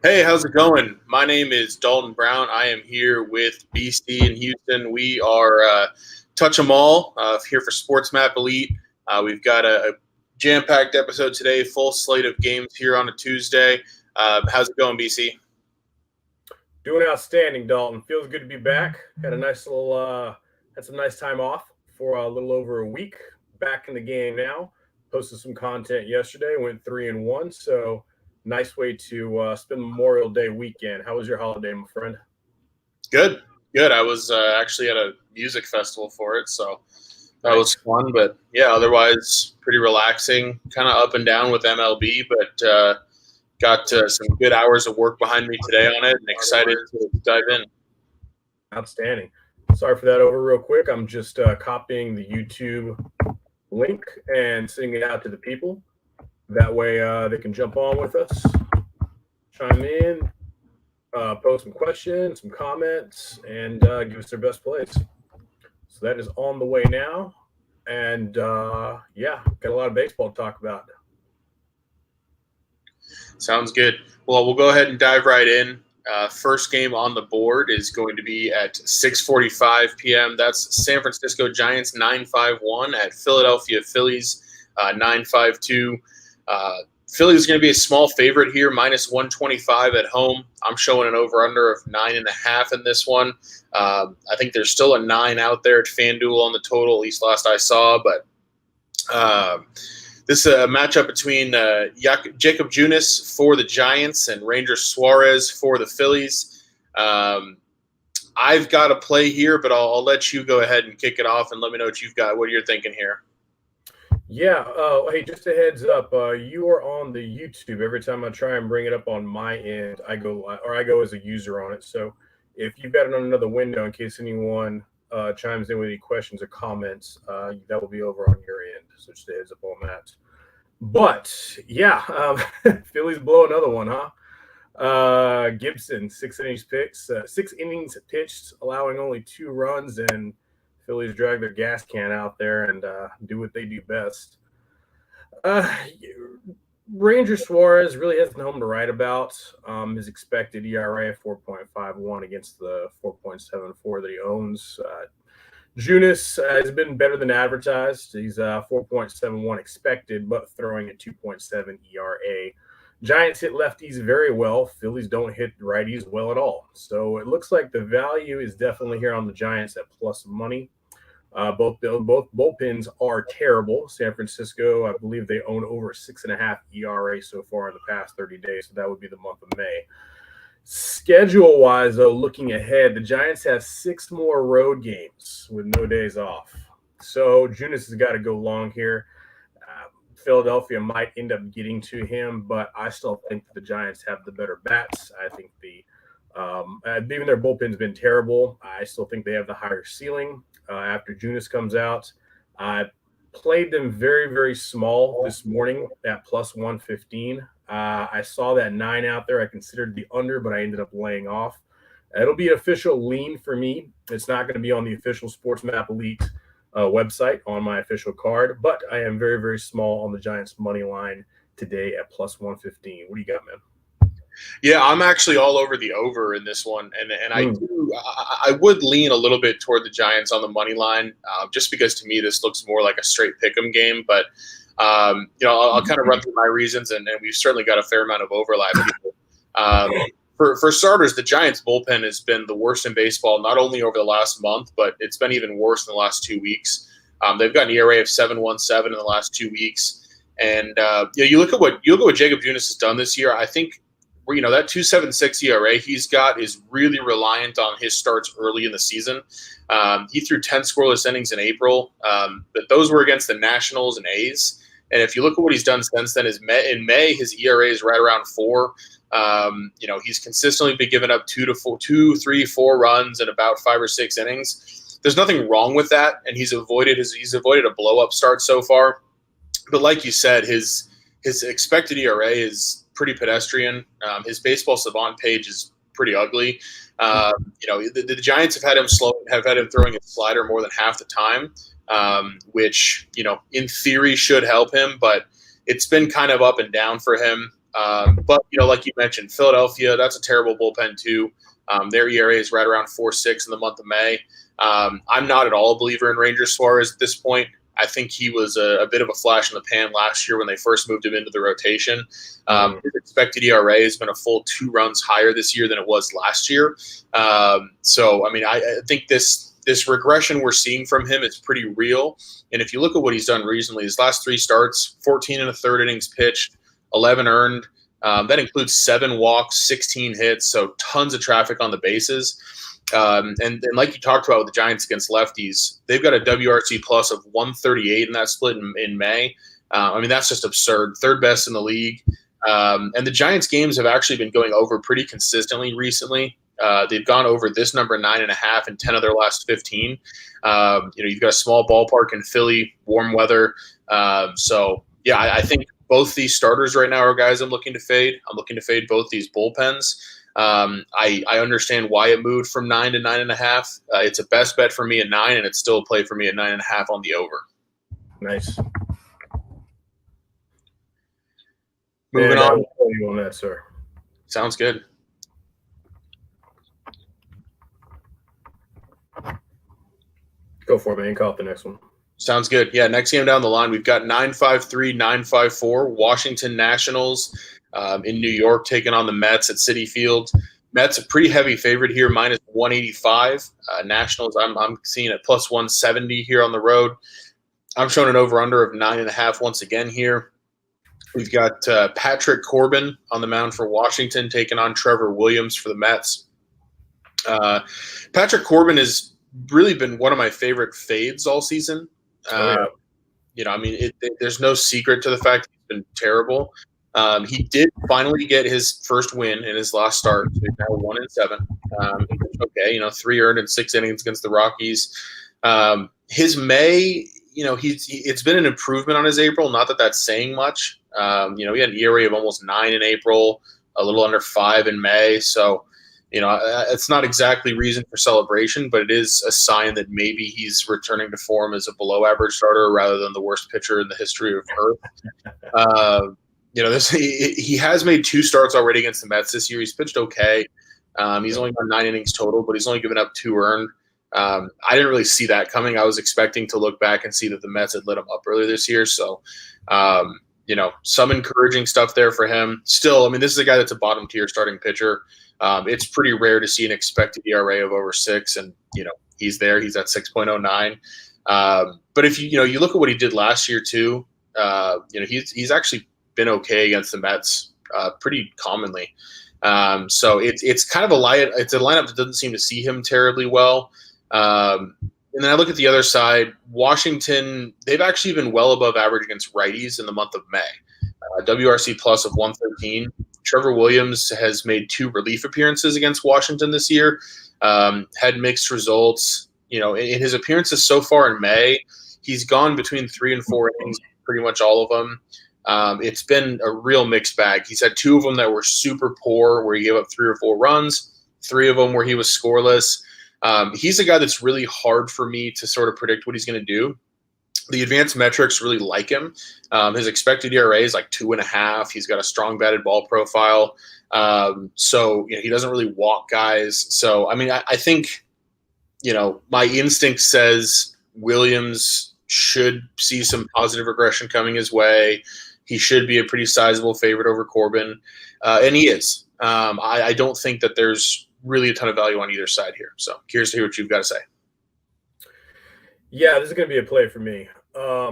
Hey, how's it going? My name is Dalton Brown. I am here with BC in Houston. We are touch 'em all here for Sports Map Elite. We've got a jam-packed episode today, full slate of games here on a Tuesday. How's it going, BC? Doing outstanding, Dalton. Feels good to be back. Had some nice time off for a little over a week. Back in the game now. Posted some content yesterday. Went 3-1. So nice way to spend Memorial Day weekend. How was your holiday, my friend? Good, good. I was actually at a music festival for it, so that was Nice. fun. But yeah, otherwise pretty relaxing. Kind of up and down with MLB, but got some good hours of work behind me today on it, and excited to dive in. Outstanding. Sorry for that over real quick. I'm just copying the YouTube link and sending it out to the people. That way they can jump on with us, chime in, post some questions, some comments, and give us their best plays. So that is on the way now. And yeah, got a lot of baseball to talk about. Sounds good. Well, we'll go ahead and dive right in. First game on the board is going to be at 6:45 p.m. That's San Francisco Giants 9-5-1 at Philadelphia Phillies 9-5-2. Phillies is going to be a small favorite here, minus 125 at home. I'm showing an over-under of 9.5 in this one. I think there's still a 9 out there at FanDuel on the total, at least last I saw. But this is a matchup between Jacob Junis for the Giants and Ranger Suarez for the Phillies. I've got a play here, but I'll let you go ahead and kick it off and let me know what you're thinking here. Yeah. Hey, just a heads up. You are on the YouTube. Every time I try and bring it up on my end, I go as a user on it. So if you've got it on another window, in case anyone chimes in with any questions or comments, that will be over on your end. So just a heads up on that. But yeah, Phillies blow another one, huh? Gibson, 6 innings pitched, allowing only 2 runs, and Phillies drag their gas can out there and do what they do best. Ranger Suarez really has no home to write about. His expected ERA of 4.51 against the 4.74 that he owns. Junis has been better than advertised. He's 4.71 expected, but throwing at 2.7 ERA. Giants hit lefties very well. Phillies don't hit righties well at all. So it looks like the value is definitely here on the Giants at plus money. Both bullpens are terrible. San Francisco, I believe they own over 6.5 ERA so far in the past 30 days. So that would be the month of May. Schedule-wise, though, looking ahead, the Giants have 6 more road games with no days off. So Junis has got to go long here. Philadelphia might end up getting to him, but I still think the Giants have the better bats. I think even their bullpen's been terrible. I still think they have the higher ceiling after Junis comes out. I played them very, very small this morning at plus 115. I saw that 9 out there. I considered the under, but I ended up laying off. It'll be an official lean for me. It's not going to be on the official Sports Map Elite website on my official card, but I am very, very small on the Giants money line today at plus 115. What do you got, man? Yeah, I'm actually all over the over in this one, and I would lean a little bit toward the Giants on the money line, just because to me this looks more like a straight pick'em game. But I'll kind of run through my reasons, and we've certainly got a fair amount of overlap here. For starters, the Giants bullpen has been the worst in baseball, not only over the last month, but it's been even worse in the last 2 weeks. They've got an ERA of 7.17 in the last 2 weeks, and you look at what Jacob Junis has done this year. I think that 2.76 ERA he's got is really reliant on his starts early in the season. He threw 10 scoreless innings in April, but those were against the Nationals and A's. And if you look at what he's done since then, in May his ERA is right around 4. He's consistently been giving up 2, 3, 4 runs in about 5 or 6 innings. There's nothing wrong with that, and he's avoided a blow-up start so far. But like you said, his expected ERA is pretty pedestrian. His baseball savant page is pretty ugly. The Giants have had him throwing his slider more than half the time, which in theory should help him, but it's been kind of up and down for him. But, like you mentioned, Philadelphia, that's a terrible bullpen too. Their ERA is right around 4.6 in the month of May. I'm not at all a believer in Ranger Suarez at this point. I think he was a bit of a flash in the pan last year when they first moved him into the rotation. His expected ERA has been a full 2 runs higher this year than it was last year. So, I mean, I think this regression we're seeing from him is pretty real. And if you look at what he's done recently, his last 3 starts, 14 and a third innings pitched, 11 earned. That includes 7 walks, 16 hits, so tons of traffic on the bases. And like you talked about with the Giants against lefties, they've got a WRC plus of 138 in that split in May. I mean, that's just absurd. 3rd best in the league. And the Giants games have actually been going over pretty consistently recently. They've gone over this number 9.5 in 10 of their last 15. You've got a small ballpark in Philly, warm weather. So, yeah, I think both these starters right now are guys I'm looking to fade. I'm looking to fade both these bullpens. I understand why it moved from 9 to 9.5. It's a best bet for me at 9, and it's still a play for me at 9.5 on the over. Nice. Moving on. On that, sir. Sounds good. Go for it, man. Call it the next one. Sounds good. Yeah, next game down the line, we've got 9-5-3, 9-5-4, Washington Nationals in New York taking on the Mets at Citi Field. Mets a pretty heavy favorite here, minus 185. Nationals, I'm seeing at plus 170 here on the road. I'm showing an over-under of 9.5 once again here. We've got Patrick Corbin on the mound for Washington taking on Trevor Williams for the Mets. Patrick Corbin has really been one of my favorite fades all season. I mean, there's no secret to the fact he's been terrible. He did finally get his first win in his last start. So he's now 1-7. Okay, 3 earned in 6 innings against the Rockies. His May, it's been an improvement on his April. Not that that's saying much. He had an ERA of almost 9 in April, a little under 5 in May. So, it's not exactly reason for celebration, but it is a sign that maybe he's returning to form as a below-average starter rather than the worst pitcher in the history of Earth. He has made 2 starts already against the Mets this year. He's pitched okay. He's only got 9 innings total, but he's only given up 2 earned. I didn't really see that coming. I was expecting to look back and see that the Mets had lit him up earlier this year. So, some encouraging stuff there for him. Still, I mean, this is a guy that's a bottom-tier starting pitcher. It's pretty rare to see an expected ERA of over 6, and, he's there. He's at 6.09. But if you look at what he did last year too, he's actually been okay against the Mets pretty commonly. So it's kind of a lineup that doesn't seem to see him terribly well. And then I look at the other side, Washington, they've actually been well above average against righties in the month of May. WRC plus of 113. Trevor Williams has made 2 relief appearances against Washington this year, had mixed results. In his appearances so far in May, he's gone between 3 and 4 innings, pretty much all of them. It's been a real mixed bag. He's had 2 of them that were super poor, where he gave up 3 or 4 runs, 3 of them where he was scoreless. He's a guy that's really hard for me to sort of predict what he's going to do. The advanced metrics really like him. His expected ERA is like 2.5. He's got a strong batted ball profile. So he doesn't really walk guys. So, I mean, I think, my instinct says Williams should see some positive regression coming his way. He should be a pretty sizable favorite over Corbin. And he is. I don't think that there's really a ton of value on either side here. So curious to hear what you've got to say. Yeah, this is going to be a play for me. I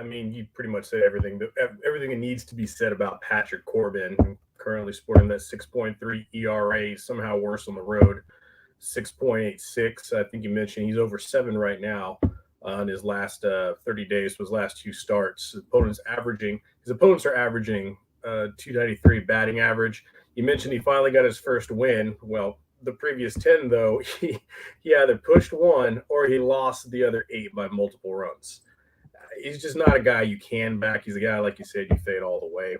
mean, you pretty much said everything that needs to be said about Patrick Corbin, currently sporting that 6.3 ERA, somehow worse on the road, 6.86. I think you mentioned he's over 7 right now in his last 30 days, his last 2 starts. His opponents are averaging 293 batting average. You mentioned he finally got his first win. Well, the previous 10, though, he either pushed 1 or he lost the other 8 by multiple runs. He's just not a guy you can back. He's a guy, like you said, you fade all the way.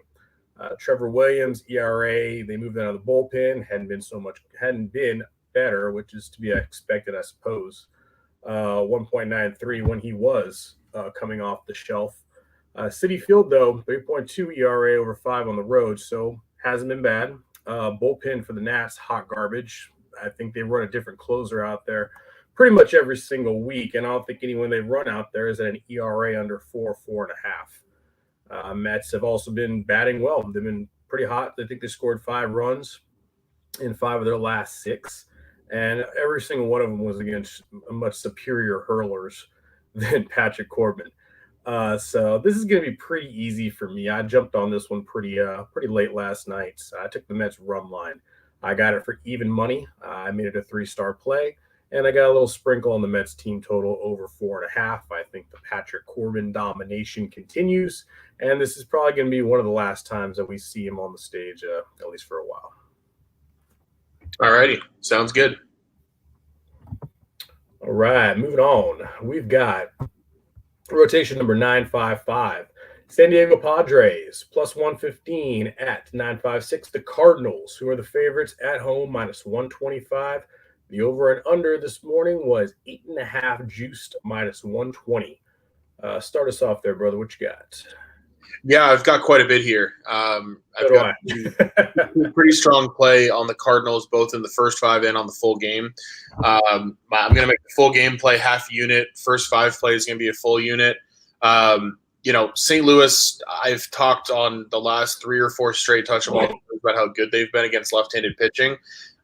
Trevor Williams, ERA, they moved out of the bullpen, hadn't been better, which is to be expected, I suppose. 1.93 when he was coming off the shelf. City Field, though, 3.2 ERA over 5 on the road, so hasn't been bad. Bullpen for the Nats, hot garbage. I think they run a different closer out there pretty much every single week, and I don't think anyone they run out there is at an ERA under 4.5. Mets have also been batting well. They've been pretty hot. I think they scored 5 runs in 5 of their last 6, and every single one of them was against much superior hurlers than Patrick Corbin. So this is going to be pretty easy for me. I jumped on this one pretty late last night. So I took the Mets run line. I got it for even money. I made it a 3-star play, and I got a little sprinkle on the Mets team total over 4.5. I think the Patrick Corbin domination continues, and this is probably going to be one of the last times that we see him on the stage, at least for a while. All righty, sounds good. All right, moving on. We've got rotation number 955. San Diego Padres, plus 115 at 956. The Cardinals, who are the favorites at home, minus 125. The over and under this morning was 8.5 juiced, minus 120. Start us off there, brother. What you got? Yeah, I've got quite a bit here. I've got a pretty strong play on the Cardinals, both in the first 5 and on the full game. I'm going to make the full game play half unit. First 5 plays is going to be a full unit. St. Louis, I've talked on the last 3 or 4 straight touch about how good they've been against left-handed pitching.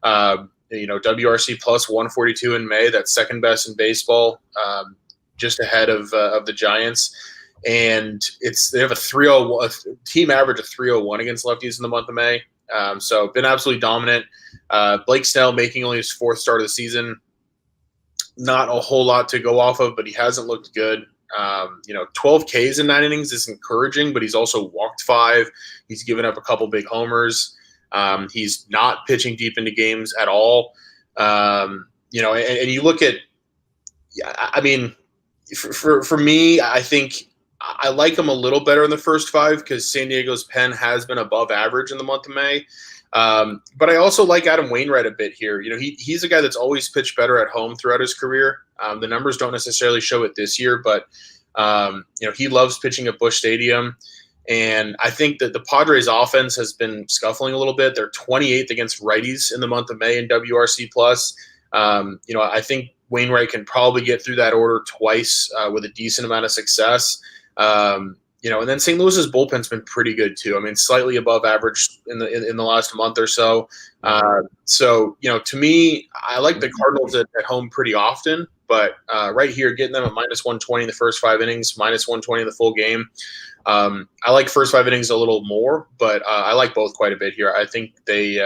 WRC plus 142 in May. That's second best in baseball, just ahead of the Giants. And they have a 301 team average of 301 against lefties in the month of May. So been absolutely dominant. Blake Snell making only his 4th start of the season. Not a whole lot to go off of, but he hasn't looked good. 12 Ks in 9 innings is encouraging, but he's also walked 5. He's given up a couple big homers. He's not pitching deep into games at all. And you look at, for me, I think I like him a little better in the first 5 because San Diego's pen has been above average in the month of May. But I also like Adam Wainwright a bit here. He's a guy that's always pitched better at home throughout his career. The numbers don't necessarily show it this year, but he loves pitching at Busch Stadium. And I think that the Padres offense has been scuffling a little bit. They're 28th against righties in the month of May in WRC plus. I think Wainwright can probably get through that order twice with a decent amount of success. And then St. Louis's bullpen's been pretty good too. I mean, slightly above average in the last month or so. To me, I like the Cardinals at home pretty often, but right here, getting them at minus 120 in the first 5 innings, minus 120 in the full game. I like first 5 innings a little more, but I like both quite a bit here. I think they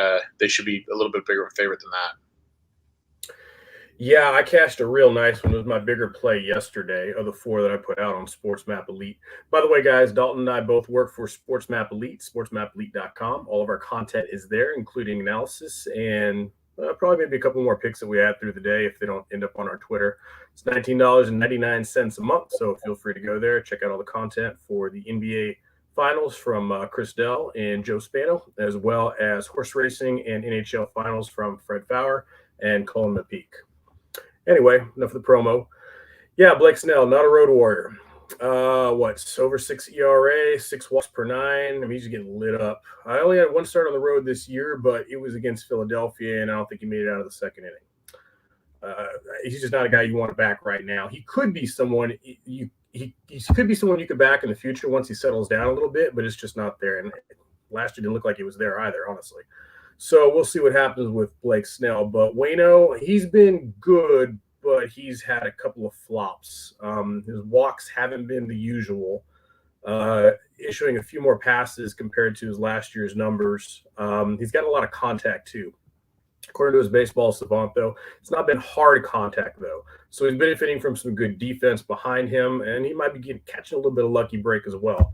should be a little bit bigger of a favorite than that. Yeah, I cashed a real nice one. It was my bigger play yesterday of the 4 that I put out on SportsMap Elite. By the way, guys, Dalton and I both work for SportsMap Elite, sportsmapelite.com. All of our content is there, including analysis and probably maybe a couple more picks that we add through the day if they don't end up on our Twitter. It's $19.99 a month, so feel free to go there. Check out all the content for the NBA Finals from Chris Dell and Joe Spano, as well as horse racing and NHL Finals from Fred Fowler and Colin McPeak. Anyway, enough of the promo. Yeah, Blake Snell, not a road warrior. Over 6 ERA, 6 walks per 9. I mean, he's getting lit up. I only had 1 start on the road this year, but it was against Philadelphia, and I don't think he made it out of the 2nd inning. He's just not a guy you want to back right now. He could be someone he could be someone you could back in the future once he settles down a little bit, but it's just not there. And last year didn't look like he was there either, honestly. So we'll see what happens with Blake Snell. But Waino, he's been good, but he's had a couple of flops. His walks haven't been the usual, issuing a few more passes compared to his last year's numbers. He's got a lot of contact, too. According to his baseball savant, though, it's not been hard contact, though. So he's benefiting from some good defense behind him, and he might be catching a little bit of lucky break as well.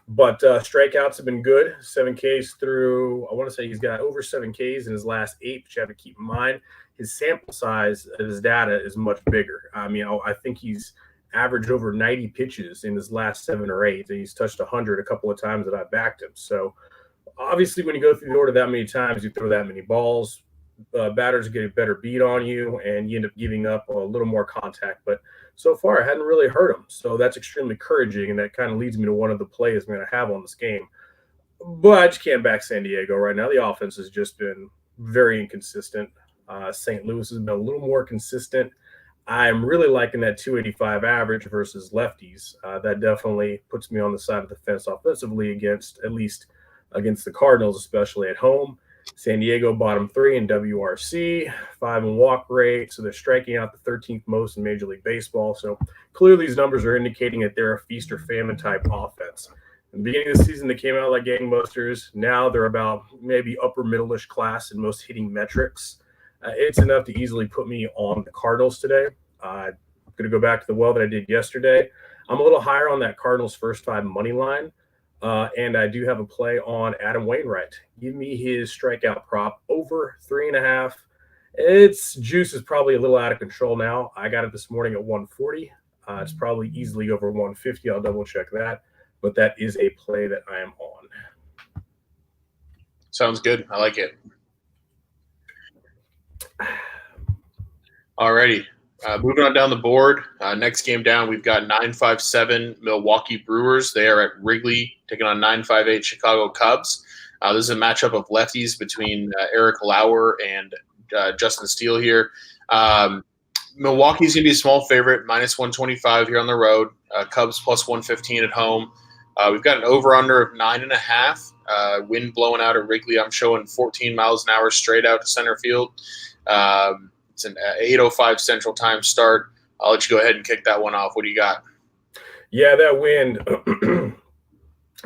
But strikeouts have been good. 7 Ks through, I want to say he's got over 7 Ks in his last 8, but you have to keep in mind his sample size of his data is much bigger. I mean, I think he's averaged over 90 pitches in his last 7 or 8. And he's touched 100 a couple of times that I backed him. So obviously when you go through the order that many times, you throw that many balls, batters get a better beat on you, and you end up giving up a little more contact. But so far, I hadn't really hurt him. So that's extremely encouraging, and that kind of leads me to one of the plays I'm going to have on this game. But I just can't back San Diego right now. The offense has just been very inconsistent. St. Louis has been a little more consistent. I'm really liking that 285 average versus lefties. That definitely puts me on the side of the fence offensively at least against the Cardinals, especially at home. San Diego bottom 3 in WRC, 5 in walk rate, so they're striking out the 13th most in Major League Baseball. So clearly these numbers are indicating that they're a feast or famine type offense. In the beginning of the season, they came out like gangbusters. Now they're about maybe upper middle-ish class in most hitting metrics. It's enough to easily put me on the Cardinals today. I'm going to go back to the well that I did yesterday. I'm a little higher on that Cardinals first 5 money line. And I do have a play on Adam Wainwright. Give me his strikeout prop over 3.5. Its juice is probably a little out of control now. I got it this morning at 140. It's probably easily over 150. I'll double check that. But that is a play that I am on. Sounds good. I like it. Alrighty. Moving on down the board. Next game down, we've got 9-5-7 Milwaukee Brewers. They are at Wrigley taking on 9-5-8 Chicago Cubs. This is a matchup of lefties between Eric Lauer and Justin Steele here. Milwaukee's going to be a small favorite, -125 here on the road. Cubs +115 at home. We've got an over-under of 9.5. Wind blowing out at Wrigley. I'm showing 14 miles an hour straight out to center field. It's an 8:05 Central Time start. I'll let you go ahead and kick that one off. What do you got? Yeah, that wind.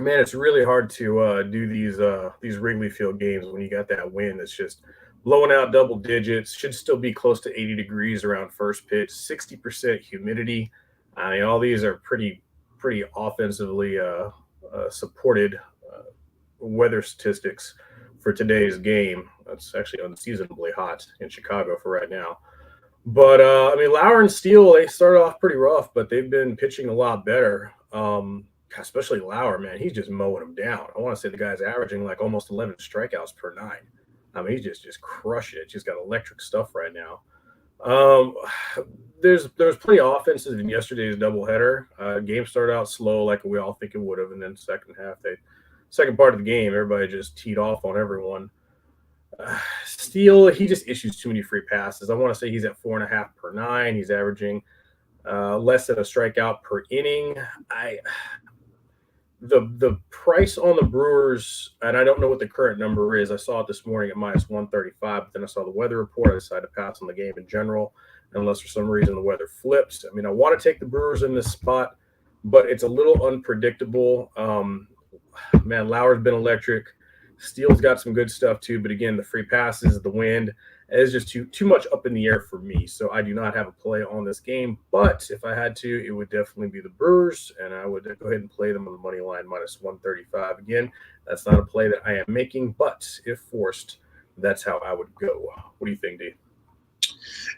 Man, it's really hard to do these Wrigley Field games when you got that wind that's just blowing out double digits. Should still be close to 80 degrees around first pitch. 60% humidity. I mean, all these are pretty offensively supported weather statistics for today's game. It's actually unseasonably hot in Chicago for right now. But, I mean, Lauer and Steele, they started off pretty rough, but they've been pitching a lot better. Especially Lauer, man. He's just mowing them down. I want to say the guy's averaging like almost 11 strikeouts per 9. I mean, he's just crushing it. He's got electric stuff right now. There's plenty of offenses in yesterday's doubleheader. Game started out slow like we all think it would have, and then second part of the game, everybody just teed off on everyone. Steele, he just issues too many free passes. I want to say he's at 4.5 per 9. He's averaging less than a strikeout per inning. The price on the Brewers, and I don't know what the current number is. I saw it this morning at -135, but then I saw the weather report. I decided to pass on the game in general, unless for some reason the weather flips. I mean, I want to take the Brewers in this spot, but it's a little unpredictable. Man, Lauer's been electric. Steele's got some good stuff too, but again, the free passes, the wind, is just too much up in the air for me. So I do not have a play on this game, but if I had to, it would definitely be the Brewers, and I would go ahead and play them on the money line -135. Again, that's not a play that I am making, but if forced, that's how I would go. What do you think, D?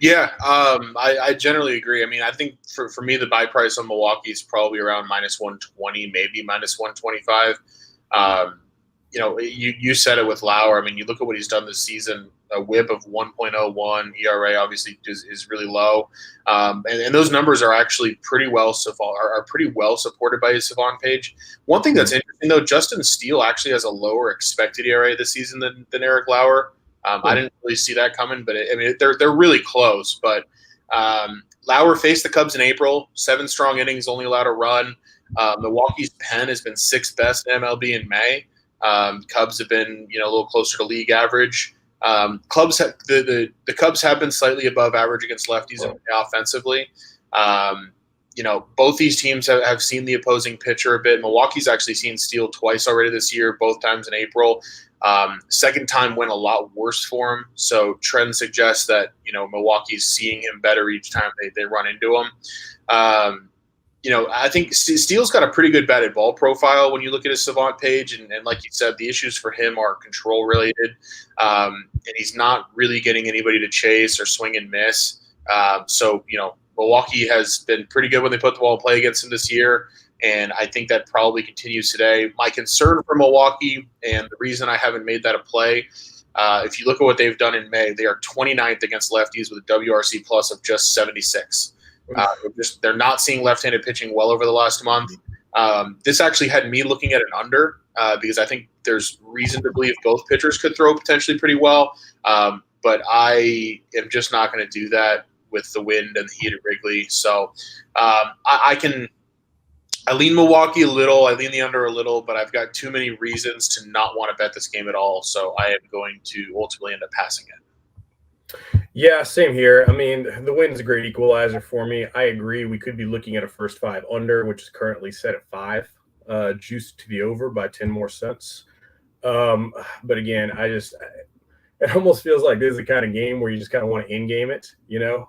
Yeah, I generally agree. I mean, I think for me, the buy price on Milwaukee is probably around -120, maybe -125. You know, you said it with Lauer. I mean, you look at what he's done this season, a whip of 1.01, ERA obviously is really low. And those numbers are actually pretty well supported by his Savant page. One thing that's interesting, though, Justin Steele actually has a lower expected ERA this season than Eric Lauer. I didn't really see that coming, but they're really close. But Lauer faced the Cubs in April, 7 strong innings, only allowed a run. Milwaukee's pen has been 6th best in MLB in May. Cubs have been, a little closer to league average. The Cubs have been slightly above average against lefties offensively. Both these teams have seen the opposing pitcher a bit. Milwaukee's actually seen Steele twice already this year, both times in April. Second time went a lot worse for him. So trend suggests that, Milwaukee's seeing him better each time they run into him. I think Steele's got a pretty good batted ball profile when you look at his Savant page. And like you said, the issues for him are control related. And he's not really getting anybody to chase or swing and miss. Milwaukee has been pretty good when they put the ball in play against him this year. And I think that probably continues today. My concern for Milwaukee, and the reason I haven't made that a play, If you look at what they've done in May, they are 29th against lefties with a WRC plus of just 76. They're not seeing left-handed pitching well over the last month. This actually had me looking at an under because I think there's reason to believe both pitchers could throw potentially pretty well. But I am just not going to do that with the wind and the heat at Wrigley. So I lean Milwaukee a little. I lean the under a little, but I've got too many reasons to not want to bet this game at all. So I am going to ultimately end up passing it. Yeah, same here. I mean, the wind's a great equalizer for me. I agree. We could be looking at a first 5 under, which is currently set at 5, juiced to the over by 10 more cents. But again, it almost feels like this is the kind of game where you just kind of want to in-game it, you know?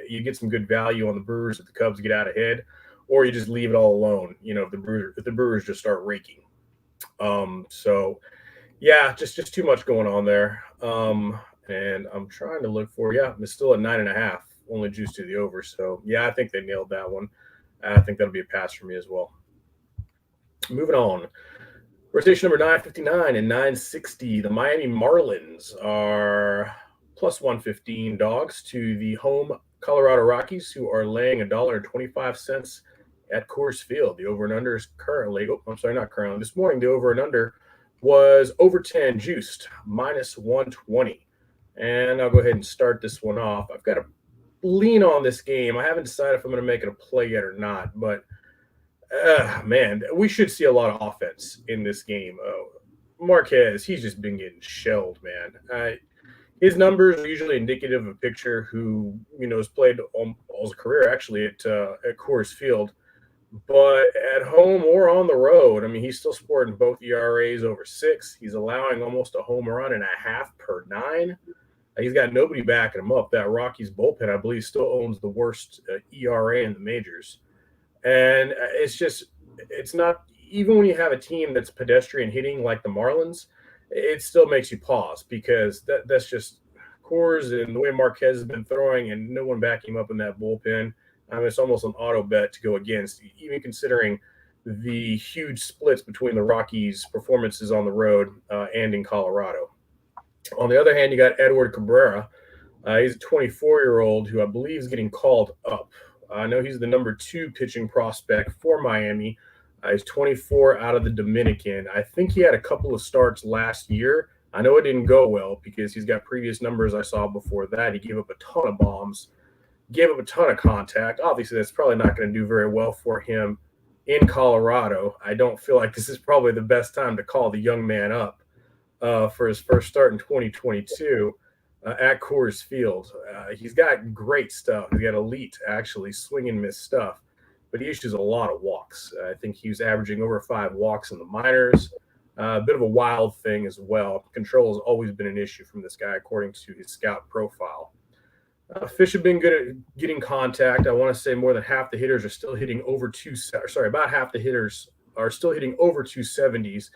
You get some good value on the Brewers if the Cubs get out ahead, or you just leave it all alone, you know, if the Brewers just start raking. So, yeah, just too much going on there. And I'm trying to look for, it's still at 9.5, only juiced to the over. So, yeah, I think they nailed that one. I think that'll be a pass for me as well. Moving on. Rotation number 959 and 960. The Miami Marlins are plus 115 dogs to the home Colorado Rockies, who are laying $1.25 at Coors Field. The over and under is currently, not currently. This morning, the over and under was over 10 juiced, minus 120. And I'll go ahead and start this one off. I've got to lean on this game. I haven't decided if I'm going to make it a play yet or not, but man, we should see a lot of offense in this game. Marquez, he's just been getting shelled, man. His numbers are usually indicative of a pitcher who, you know, has played all his career actually at Coors Field. But at home or on the road, I mean, he's still sporting both ERAs over 6. He's allowing almost a home run and a half per 9. He's got nobody backing him up. That Rockies bullpen, I believe, still owns the worst ERA in the majors. And it's not, even when you have a team that's pedestrian hitting like the Marlins, it still makes you pause because that's just Coors and the way Marquez has been throwing and no one backing him up in that bullpen. I mean, it's almost an auto bet to go against, even considering the huge splits between the Rockies' performances on the road and in Colorado. On the other hand, you got Edward Cabrera. He's a 24-year-old who I believe is getting called up. I know he's the number 2 pitching prospect for Miami. He's 24 out of the Dominican. I think he had a couple of starts last year. I know it didn't go well because he's got previous numbers I saw before that. He gave up a ton of bombs, gave up a ton of contact. Obviously, that's probably not going to do very well for him in Colorado. I don't feel like this is probably the best time to call the young man up for his first start in 2022 at Coors Field. He's got great stuff. He's got elite, actually, swing and miss stuff, but he issues a lot of walks. I think he was averaging over 5 walks in the minors. A bit of a wild thing as well. Control has always been an issue from this guy, according to his scout profile. Fish have been good at getting contact. I want to say more than half the hitters are still hitting over about half the hitters are still hitting over 270s.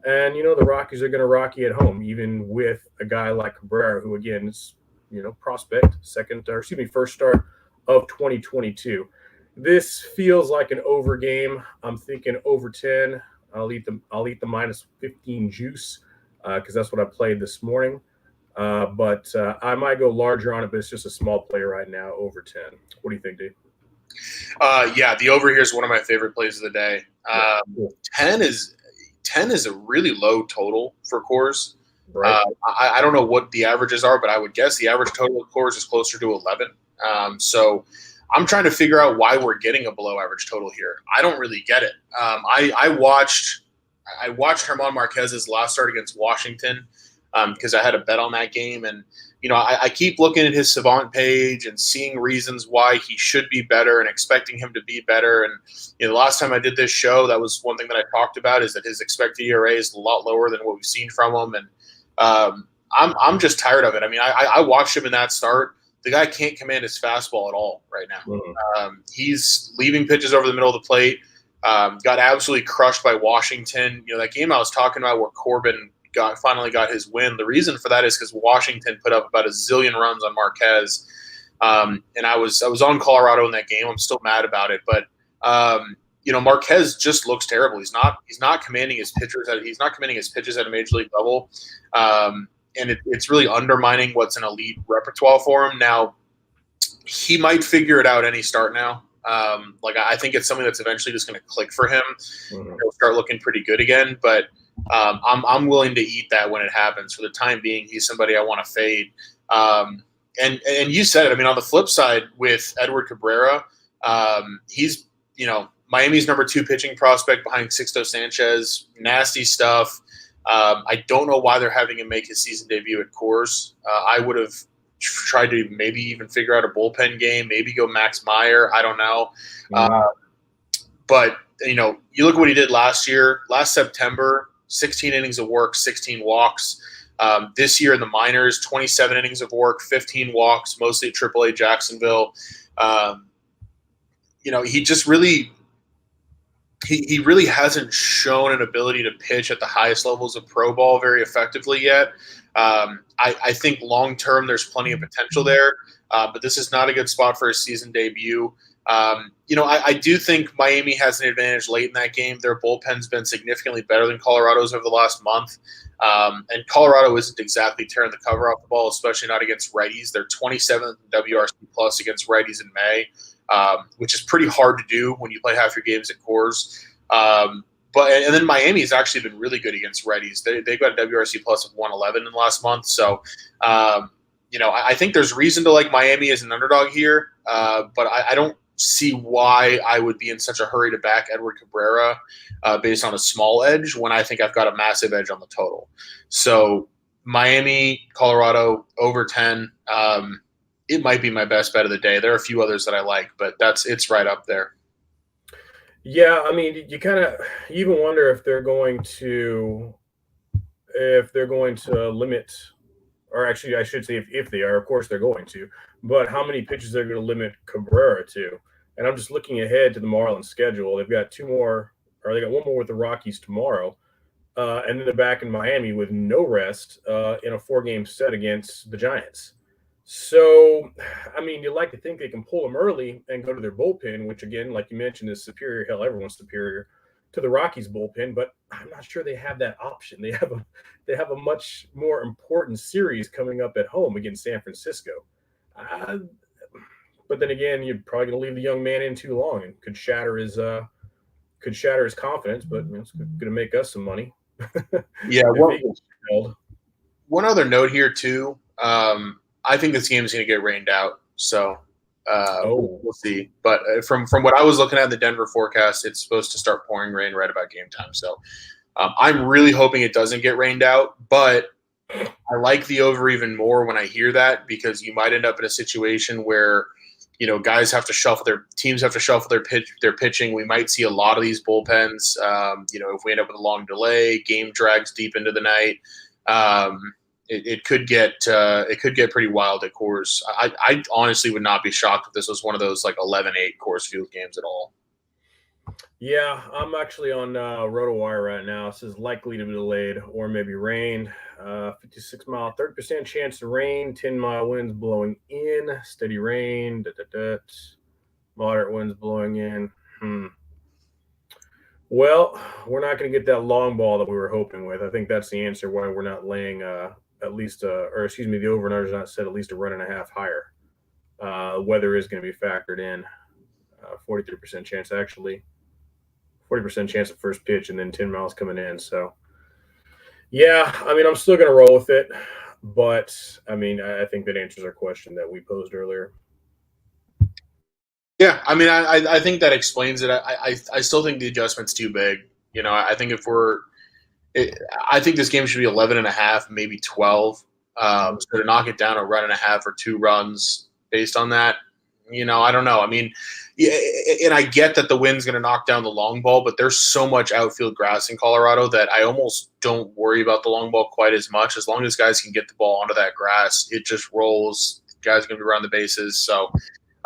And, you know, the Rockies are going to rocky at home, even with a guy like Cabrera, who, again, is, you know, prospect, first start of 2022. This feels like an over game. I'm thinking over 10. I'll eat the minus 15 juice because that's what I played this morning. But I might go larger on it, but it's just a small play right now, over 10. What do you think, Dave? Yeah, the over here is one of my favorite plays of the day. Cool. 10 is a really low total for Coors. Right. I don't know what the averages are, but I would guess the average total of Coors is closer to 11. So I'm trying to figure out why we're getting a below average total here. I don't really get it. I watched Germán Marquez's last start against Washington because I had a bet on that game. And, you know, I keep looking at his Savant page and seeing reasons why he should be better and expecting him to be better. And, you know, the last time I did this show, that was one thing that I talked about is that his expected ERA is a lot lower than what we've seen from him. And I'm just tired of it. I mean, I watched him in that start. The guy can't command his fastball at all right now. Mm-hmm. He's leaving pitches over the middle of the plate. Got absolutely crushed by Washington. You know, that game I was talking about where Corbin finally got his win. The reason for that is because Washington put up about a zillion runs on Marquez. And I was on Colorado in that game. I'm still mad about it. But, you know, Marquez just looks terrible. He's not commanding his pitches at a major league level. it's really undermining what's an elite repertoire for him. Now, he might figure it out any start now. I think it's something that's eventually just going to click for him. Mm-hmm. He'll start looking pretty good again, but I'm willing to eat that when it happens. For the time being, he's somebody I want to fade. And you said it. I mean, on the flip side, with Edward Cabrera, he's Miami's number 2 pitching prospect behind Sixto Sanchez. Nasty stuff. I don't know why they're having him make his season debut at Coors. I would have tried to maybe even figure out a bullpen game, maybe go Max Meyer. I don't know. But, you look at what he did last September, 16 innings of work, 16 walks. This year in the minors, 27 innings of work, 15 walks, mostly at AAA Jacksonville. He just really he really hasn't shown an ability to pitch at the highest levels of pro ball very effectively yet. I think long term there's plenty of potential there, but this is not a good spot for a season debut. I do think Miami has an advantage late in that game. Their bullpen's been significantly better than Colorado's over the last month. And Colorado isn't exactly tearing the cover off the ball, especially not against righties. They're 27th in WRC plus against righties in May, which is pretty hard to do when you play half your games at Coors. And then Miami has actually been really good against righties. They've got a WRC plus of 111 in the last month. So, I think there's reason to like Miami as an underdog here, but I don't see why I would be in such a hurry to back Edward Cabrera based on a small edge when I think I've got a massive edge on the total. So Miami, Colorado, over 10. It might be my best bet of the day. There are a few others that I like, but it's right up there. Yeah, I mean, you even wonder if they're going to limit, or actually I should say if they are, of course they're going to, but how many pitches they're going to limit Cabrera to. And I'm just looking ahead to the Marlins schedule. They've got they got one more with the Rockies tomorrow. And then they're back in Miami with no rest in a 4-game set against the Giants. So, I mean, you like to think they can pull them early and go to their bullpen, which, again, like you mentioned, is superior. Hell, everyone's superior to the Rockies bullpen, but I'm not sure they have that option. They have a much more important series coming up at home against San Francisco. But then again, you're probably going to leave the young man in too long and could shatter his confidence, but it's going to make us some money. Yeah. One other note here too. I think this game is going to get rained out. So we'll see. But from what I was looking at in the Denver forecast, it's supposed to start pouring rain right about game time. So I'm really hoping it doesn't get rained out. But I like the over even more when I hear that, because you might end up in a situation where teams have to shuffle their pitching. We might see a lot of these bullpens. If we end up with a long delay, game drags deep into the night. It could get pretty wild at Coors. I honestly would not be shocked if this was one of those like 11-8 Coors Field games at all. Yeah, I'm actually on RotoWire right now. It says likely to be delayed or maybe rain. 56 mile, 30% chance of rain, 10 mile winds blowing in, steady rain, moderate winds blowing in. Well, we're not going to get that long ball that we were hoping with. I think that's the answer why we're not laying the over and under is not set at least a run and a half higher. Weather is going to be factored in. 43% chance actually. 40% chance of first pitch and then 10 miles coming in. So, yeah, I mean, I'm still going to roll with it. But, I mean, I think that answers our question that we posed earlier. Yeah, I mean, I think that explains it. I still think the adjustment's too big. I think I think this game should be 11.5, maybe 12. So to knock it down a run and a half or 2 runs based on that, I don't know. I mean, and I get that the wind's going to knock down the long ball, but there's so much outfield grass in Colorado that I almost don't worry about the long ball quite as much. As long as guys can get the ball onto that grass, it just rolls. Guys are going to be around the bases. So,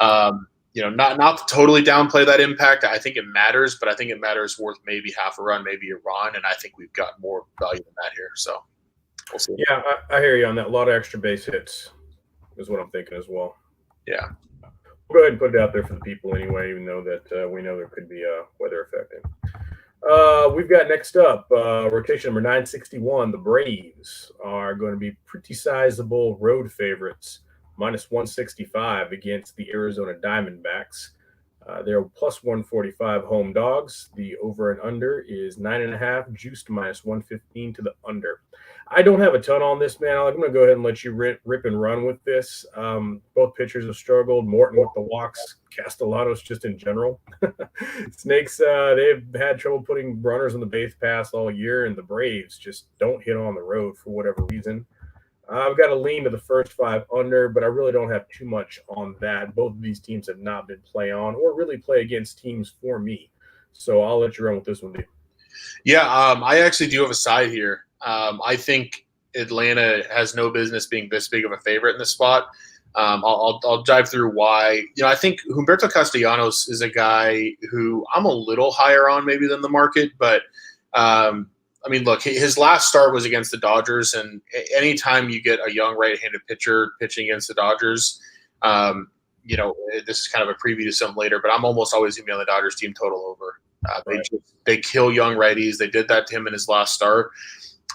not to totally downplay that impact. I think it matters, but I think it matters worth maybe half a run, maybe a run, and I think we've got more value than that here. So we'll see. Yeah, I hear you on that. A lot of extra base hits is what I'm thinking as well. Yeah. Go ahead and put it out there for the people anyway, even though that we know there could be weather affecting. We've got next up rotation number 961. The Braves are going to be pretty sizable road favorites, minus 165 against the Arizona Diamondbacks. They're plus 145 home dogs. The over and under is 9.5, juiced minus 115 to the under. I don't have a ton on this, man. I'm going to go ahead and let you rip and run with this. Both pitchers have struggled. Morton with the walks, Castellanos just in general. Snakes, they've had trouble putting runners on the base pass all year, and the Braves just don't hit on the road for whatever reason. I've got to lean to the first 5 under, but I really don't have too much on that. Both of these teams have not been play on or really play against teams for me. So I'll let you run with this one, Dave. Yeah, I actually do have a side here. I think Atlanta has no business being this big of a favorite in this spot. I'll dive through why. I think Humberto Castellanos is a guy who I'm a little higher on maybe than the market, but look, his last start was against the Dodgers, and anytime you get a young right-handed pitcher pitching against the Dodgers, this is kind of a preview to some later, but I'm almost always going to be on the Dodgers team total over. They kill young righties. They did that to him in his last start.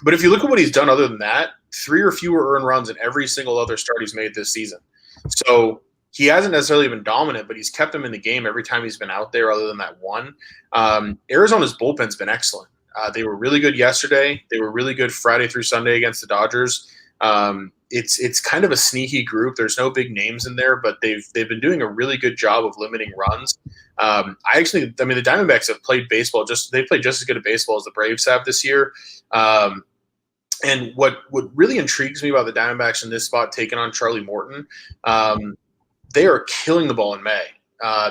But if you look at what he's done other than that, 3 or fewer earned runs in every single other start he's made this season. So he hasn't necessarily been dominant, but he's kept him in the game every time he's been out there other than that one. Arizona's bullpen's been excellent. They were really good yesterday. They were really good Friday through Sunday against the Dodgers. It's kind of a sneaky group. There's no big names in there, but they've been doing a really good job of limiting runs. The Diamondbacks have played baseball they played just as good a baseball as the Braves have this year. And what really intrigues me about the Diamondbacks in this spot, taking on Charlie Morton, they are killing the ball in May.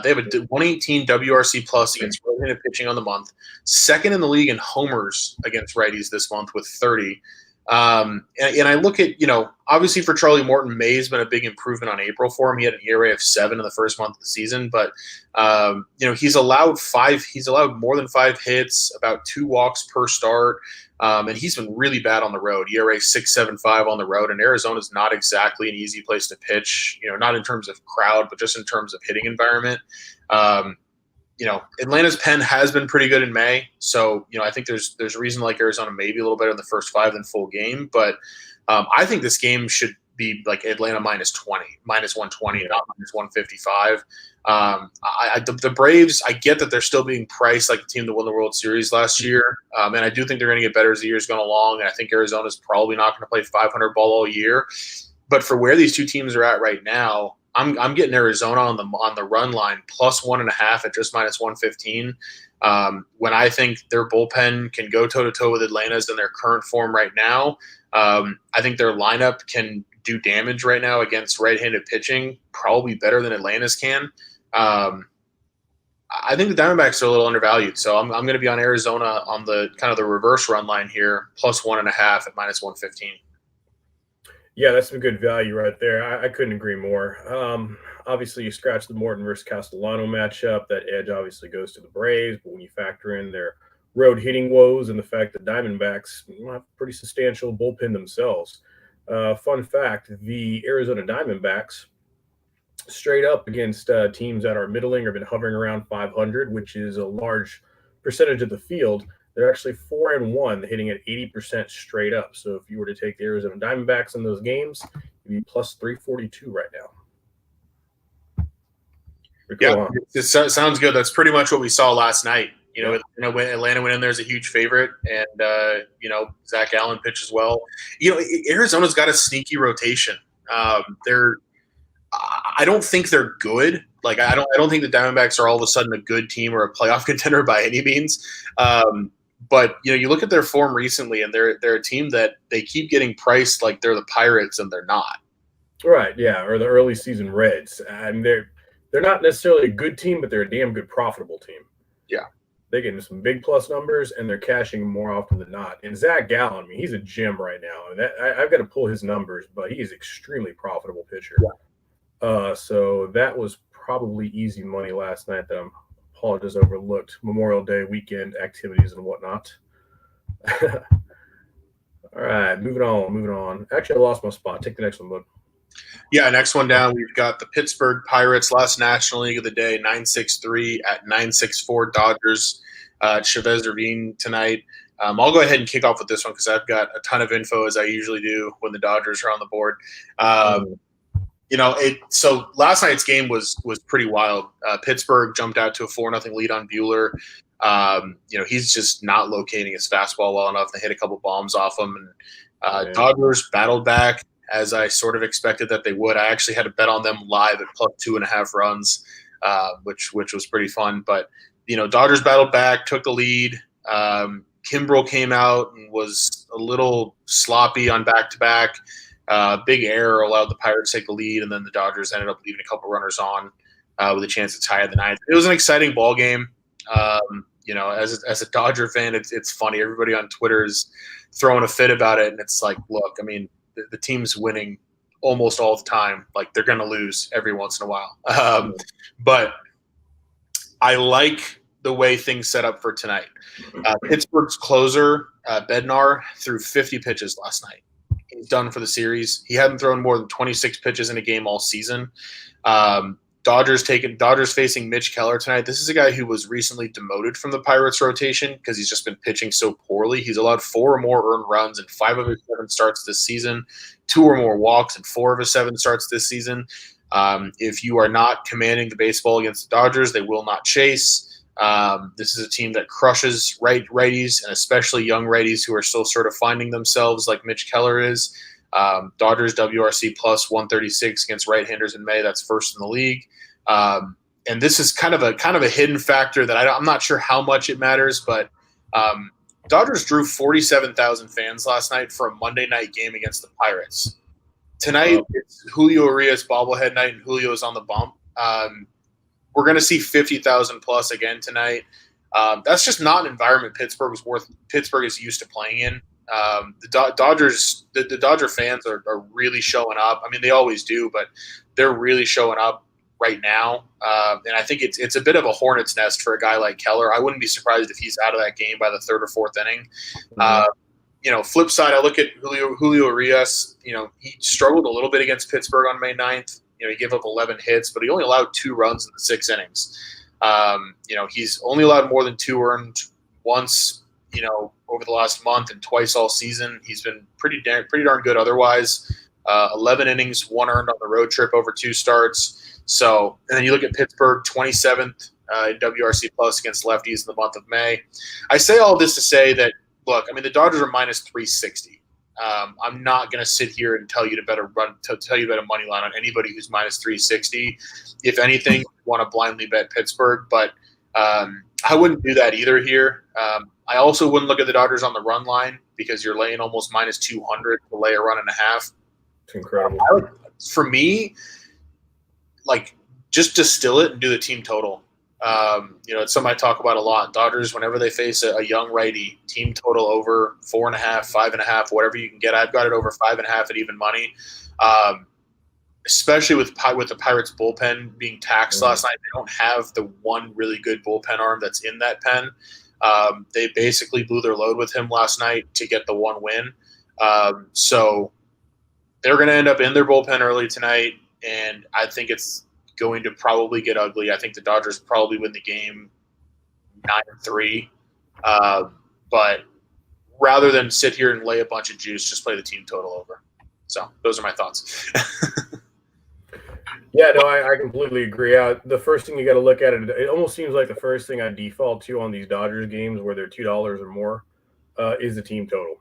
They have a 118 WRC plus against right-handed pitching on the month, second in the league in homers against righties this month with 30. And I look at, obviously for Charlie Morton, May's been a big improvement on April for him. He had an ERA of 7 in the first month of the season, but he's allowed more than 5 hits, about 2 walks per start. And he's been really bad on the road. ERA 6.75 on the road, and Arizona's not exactly an easy place to pitch, not in terms of crowd, but just in terms of hitting environment. Atlanta's pen has been pretty good in May. So, I think there's a reason like Arizona maybe a little better in the first 5 than full game. But I think this game should be like Atlanta minus 120, not minus 155. The Braves, I get that they're still being priced like the team that won the World Series last year. And I do think they're going to get better as the year's gone along. And I think Arizona's probably not going to play 500 ball all year. But for where these two teams are at right now, I'm getting Arizona on the run line plus 1.5 at just minus 115. When I think their bullpen can go toe to toe with Atlanta's in their current form right now, I think their lineup can do damage right now against right-handed pitching, probably better than Atlanta's can. I think the Diamondbacks are a little undervalued, so I'm going to be on Arizona on the kind of the reverse run line here, plus 1.5 at minus 115. Yeah, that's some good value right there. I couldn't agree more. Obviously, you scratch the Morton versus Castellano matchup. That edge obviously goes to the Braves, but when you factor in their road hitting woes and the fact that Diamondbacks have a pretty substantial bullpen themselves. Fun fact, the Arizona Diamondbacks straight up against teams that are middling or been hovering around 500, which is a large percentage of the field. They're actually 4-1, hitting at 80% straight up. So if you were to take the Arizona Diamondbacks in those games, you'd be plus 342 right now. Cool, it sounds good. That's pretty much what we saw last night. When Atlanta went in there as a huge favorite, and Zach Allen pitches well. Arizona's got a sneaky rotation. I don't think they're good. Like I don't think the Diamondbacks are all of a sudden a good team or a playoff contender by any means. But you look at their form recently, and they're a team that they keep getting priced like they're the Pirates, and they're not. Right? Yeah, or the early season Reds, and they're not necessarily a good team, but they're a damn good profitable team. Yeah, they're getting some big plus numbers, and they're cashing more often than not. And Zach Gallen, he's a gem right now. And I've got to pull his numbers, but he is extremely profitable pitcher. Yeah. So that was probably easy money last night that I'm apologize overlooked. Memorial Day weekend activities and whatnot. All right, moving on. Actually, I lost my spot. Take the next one, bud. Yeah, next one down, we've got the Pittsburgh Pirates, last National League of the day, 9-6-3 at 9-6-4 Dodgers. Chavez Ravine tonight. I'll go ahead and kick off with this one because I've got a ton of info, as I usually do when the Dodgers are on the board. So last night's game was pretty wild. Pittsburgh jumped out to a 4-0 lead on Buehler. He's just not locating his fastball well enough. They hit a couple bombs off him, and Dodgers battled back as I sort of expected that they would. I actually had a bet on them live at plus 2.5 runs, which was pretty fun. But Dodgers battled back, took the lead. Kimbrel came out and was a little sloppy on back-to-back. Big error allowed the Pirates to take the lead, and then the Dodgers ended up leaving a couple runners on with a chance to tie at the ninth. It was an exciting ball game. As a Dodger fan, it's funny. Everybody on Twitter is throwing a fit about it, and it's like, look, I mean, the team's winning almost all the time. Like, they're going to lose every once in a while. But I like the way things set up for tonight. Pittsburgh's closer, Bednar, threw 50 pitches last night. He's done for the series. He hadn't thrown more than 26 pitches in a game all season. Dodgers facing Mitch Keller tonight. This is a guy who was recently demoted from the Pirates rotation because he's just been pitching so poorly. He's allowed 4 or more earned runs in 5 of his 7 starts this season, 2 or more walks in 4 of his 7 starts this season. If you are not commanding the baseball against the Dodgers, they will not chase. This is a team that crushes righties, and especially young righties who are still sort of finding themselves, like Mitch Keller is. Dodgers WRC plus 136 against right-handers in May. That's first in the league. And this is kind of a hidden factor that I'm not sure how much it matters, but Dodgers drew 47,000 fans last night for a Monday night game against the Pirates. Tonight, it's Julio Urias bobblehead night, and Julio's on the bump. We're going to see 50,000 plus again tonight. That's just not an environment Pittsburgh is used to playing in. The Dodger fans are really showing up. I mean, they always do, but they're really showing up right now. And I think it's a bit of a hornet's nest for a guy like Keller. I wouldn't be surprised if he's out of that game by the 3rd or 4th inning. Flip side, I look at Julio Urias. He struggled a little bit against Pittsburgh on May 9th. He gave up 11 hits, but he only allowed 2 runs in the 6 innings. He's only allowed more than 2 earned once, over the last month, and twice all season. He's been pretty darn good otherwise. 11 innings, 1 earned on the road trip over 2 starts. So, and then you look at Pittsburgh, 27th in WRC plus against lefties in the month of May. I say all this to say that, look, I mean, the Dodgers are minus 360. I'm not going to sit here and tell you to bet a money line on anybody who's minus 360. If anything, you want to blindly bet Pittsburgh, but I wouldn't do that either here. I also wouldn't look at the Dodgers on the run line because you're laying almost minus 200 to lay a run and a half. It's incredible. For me, like, just distill it and do the team total. It's something I talk about a lot. Dodgers, whenever they face a young righty, team total over 4.5, 5.5, whatever you can get. I've got it over 5.5 at even money. Especially with the Pirates bullpen being taxed last night, they don't have the one really good bullpen arm that's in that pen. They basically blew their load with him last night to get the 1 win. So they're going to end up in their bullpen early tonight, and I think it's going to probably get ugly. I think the Dodgers probably win the game 9-3. But rather than sit here and lay a bunch of juice, just play the team total over. So those are my thoughts. Yeah, no, I completely agree. The first thing you got to look at it almost seems like the first thing I default to on these Dodgers games where they're $2 or more is the team total.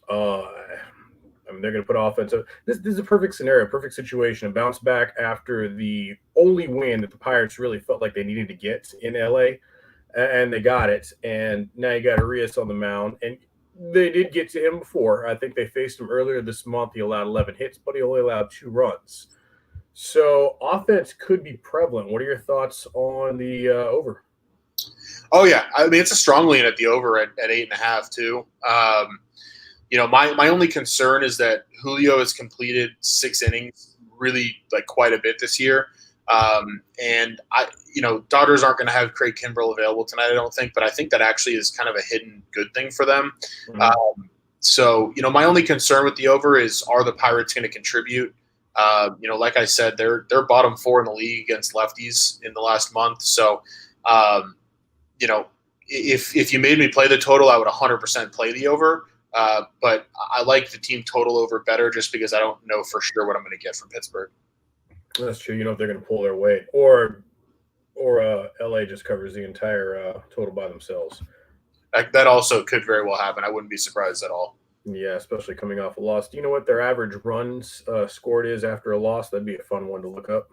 I mean, they're going to put offense. This is a perfect scenario, perfect situation. A bounce back after the only win that the Pirates really felt like they needed to get in LA, and they got it. And now you got Arias on the mound, and they did get to him before. I think they faced him earlier this month. He allowed 11 hits, but he only allowed 2 runs. So offense could be prevalent. What are your thoughts on the over? Oh, yeah. I mean, it's a strong lean at the over at 8.5 too. My only concern is that Julio has completed 6 innings really like quite a bit this year. And Dodgers aren't going to have Craig Kimbrel available tonight, I don't think, but I think that actually is kind of a hidden good thing for them. Mm-hmm. So my only concern with the over is, are the Pirates going to contribute? Like I said, they're bottom 4 in the league against lefties in the last month. So, if you made me play the total, I would 100% play the over. But I like the team total over better just because I don't know for sure what I'm going to get from Pittsburgh. That's true. You know if they're going to pull their weight, or LA just covers the entire total by themselves. That also could very well happen. I wouldn't be surprised at all. Yeah, especially coming off a loss. Do you know what their average runs scored is after a loss? That'd be a fun one to look up.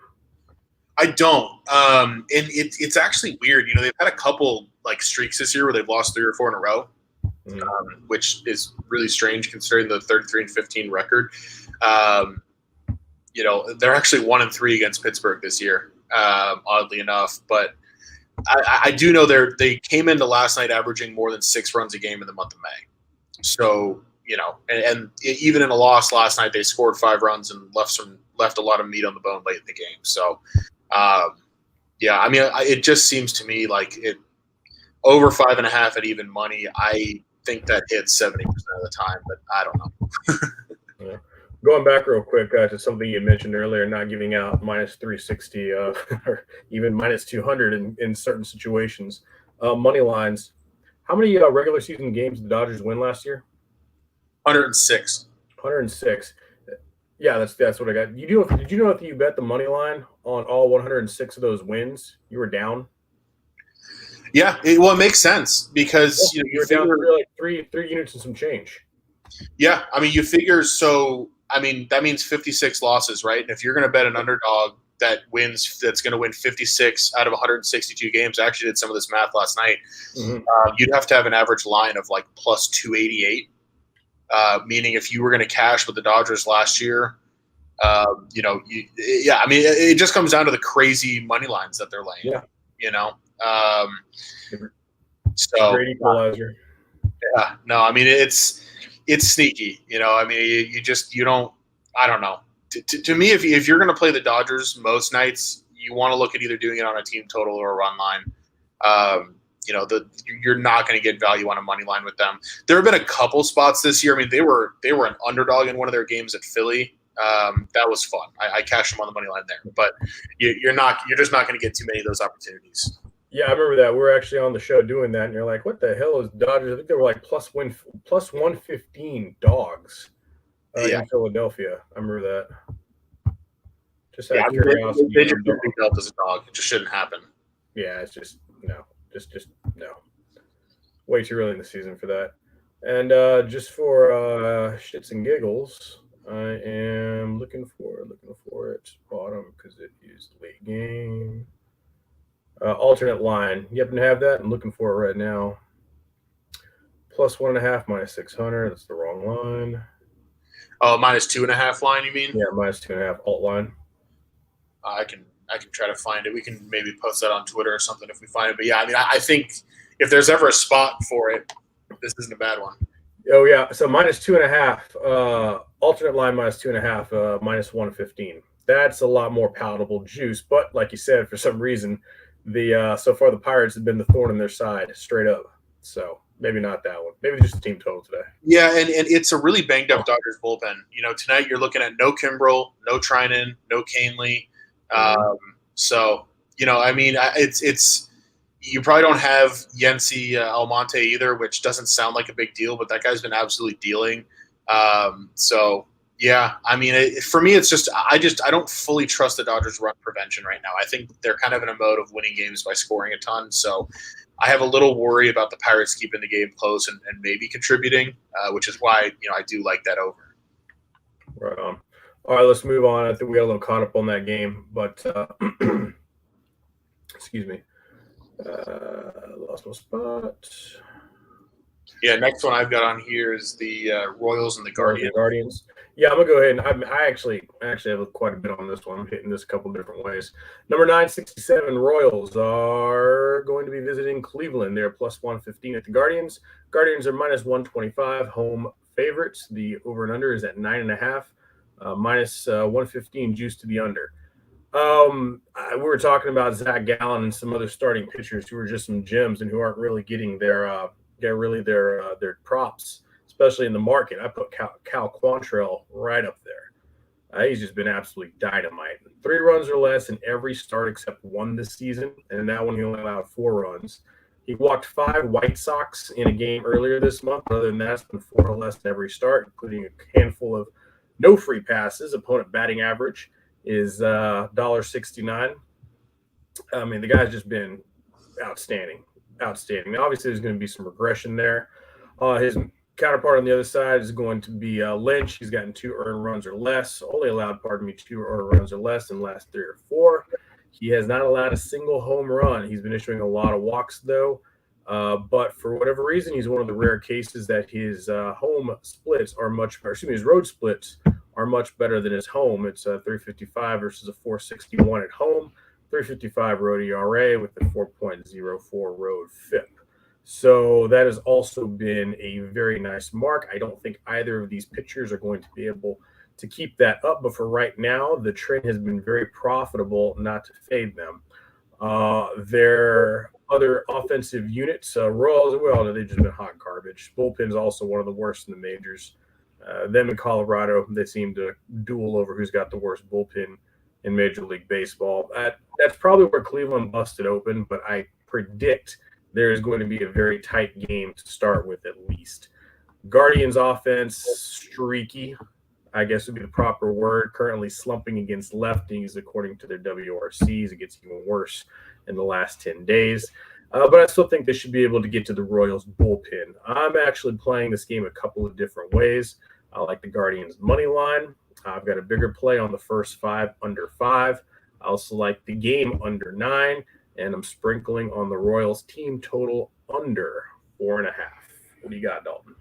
I don't. And it's actually weird. You know, they've had a couple like streaks this year where they've lost 3 or 4 in a row, which is really strange considering the 33-15 record. You know, they're actually 1-3 against Pittsburgh this year, oddly enough. But I do know they came into last night averaging more than 6 runs a game in the month of May. So, you know, and even in a loss last night, they scored 5 runs and left a lot of meat on the bone late in the game. So, yeah, I mean, it just seems to me like it over 5.5 at even money. I think that hits 70% of the time, but I don't know. Yeah. Going back real quick to something you mentioned earlier, not giving out minus 360 or even minus 200 in certain situations. Money lines. How many regular season games did the Dodgers win last year? 106. 106. Yeah, that's what I got. Did you know if you bet the money line on all 106 of those wins, you were down? Yeah, it makes sense because you were down like three units and some change. Yeah, I mean, you figure so. I mean, that means 56 losses, right? And if you're going to bet an underdog that's going to win 56 out of 162 games, I actually did some of this math last night. You'd have to have an average line of like plus 288. Meaning if you were going to cash with the Dodgers last year, you know, I mean, it just comes down to the crazy money lines that they're laying. Yeah. You know, so great equalizer. Yeah, no, I mean it's sneaky. You know, I mean you don't. I don't know. To me, if you're going to play the Dodgers most nights, you want to look at either doing it on a team total or a run line. You know, you're not going to get value on a money line with them. There have been a couple spots this year. I mean, they were an underdog in one of their games at Philly. That was fun. I cashed them on the money line there, but you're just not going to get too many of those opportunities. Yeah, I remember that. We're actually on the show doing that, and you're like, "What the hell is Dodgers?" I think they were like plus 115 dogs in Philadelphia. I remember that. Just out of curiosity, they just didn't dealt as a dog. It just shouldn't happen. Yeah, it's just no. Just no. Way too early in the season for that. And just for shits and giggles, I am looking for it bottom because it is late game. Alternate line. You happen to have that? I'm looking for it right now. Plus 1.5, minus 600. That's the wrong line. Oh, minus 2.5 line, you mean? Yeah, minus 2.5 alt line. I can try to find it. We can maybe post that on Twitter or something if we find it. But yeah, I mean, I think if there's ever a spot for it, this isn't a bad one. Oh yeah, so minus 2.5, alternate line minus 2.5, minus 115. That's a lot more palatable juice. But like you said, for some reason, so far the Pirates have been the thorn in their side, straight up. So maybe not that one. Maybe just the team total today. Yeah, and it's a really banged up Dodgers bullpen. You know, tonight you're looking at no Kimbrel, no Trinan, no Canely. So, you know, I mean, it's you probably don't have Yency Almonte either, which doesn't sound like a big deal, but that guy's been absolutely dealing. So, yeah, I mean, for me, it's just I don't fully trust the Dodgers run prevention right now. I think they're kind of in a mode of winning games by scoring a ton. So I have a little worry about the Pirates keeping the game close and maybe contributing, which is why, you know, I do like that over. Right on. All right, let's move on. I think we got a little caught up on that game, but excuse me. Lost my spot. Yeah, next one I've got on here is the Royals and the Guardians. Yeah, I'm gonna go ahead and I actually have quite a bit on this one. I'm hitting this a couple different ways. Number 967 Royals are going to be visiting Cleveland. They're plus 115 at the Guardians. Guardians are minus 125 home favorites. The over and under is at 9.5. Minus 115 juice to the under. We were talking about Zach Gallen and some other starting pitchers who are just some gems and who aren't really getting their props, especially in the market. I put Cal Quantrill right up there. He's just been absolutely dynamite. 3 runs or less in every start except one this season, and in that one he only allowed 4 runs. He walked 5 White Sox in a game earlier this month. Other than that, it's been 4 or less in every start, including a handful of no free passes. Opponent batting average is $1.69. I mean, the guy's just been outstanding. Outstanding. Now, obviously, there's going to be some regression there. His counterpart on the other side is going to be Lynch. He's gotten 2 earned runs or less. Only allowed, 2 earned runs or less in the last 3 or 4. He has not allowed a single home run. He's been issuing a lot of walks, though. But for whatever reason, he's one of the rare cases that his home splits are much better. Excuse me, his road splits are much better than his home. It's a 355 versus a 461 at home. 355 road ERA with a 4.04 road FIP. So that has also been a very nice mark. I don't think either of these pitchers are going to be able to keep that up, but for right now, the trend has been very profitable not to fade them. Their other offensive units, Royals, well, they've just been hot garbage. Bullpen's also one of the worst in the majors. Them in Colorado, they seem to duel over who's got the worst bullpen in Major League Baseball. That's probably where Cleveland busted open, but I predict there is going to be a very tight game to start with at least. Guardians offense, streaky, I guess would be the proper word. Currently slumping against lefties according to their WRCs. It gets even worse in the last 10 days. But I still think they should be able to get to the Royals bullpen. I'm actually playing this game a couple of different ways. I like the Guardians money line. I've got a bigger play on the first 5 under 5. I also like the game under 9, and I'm sprinkling on the Royals team total under 4.5. What do you got, Dalton?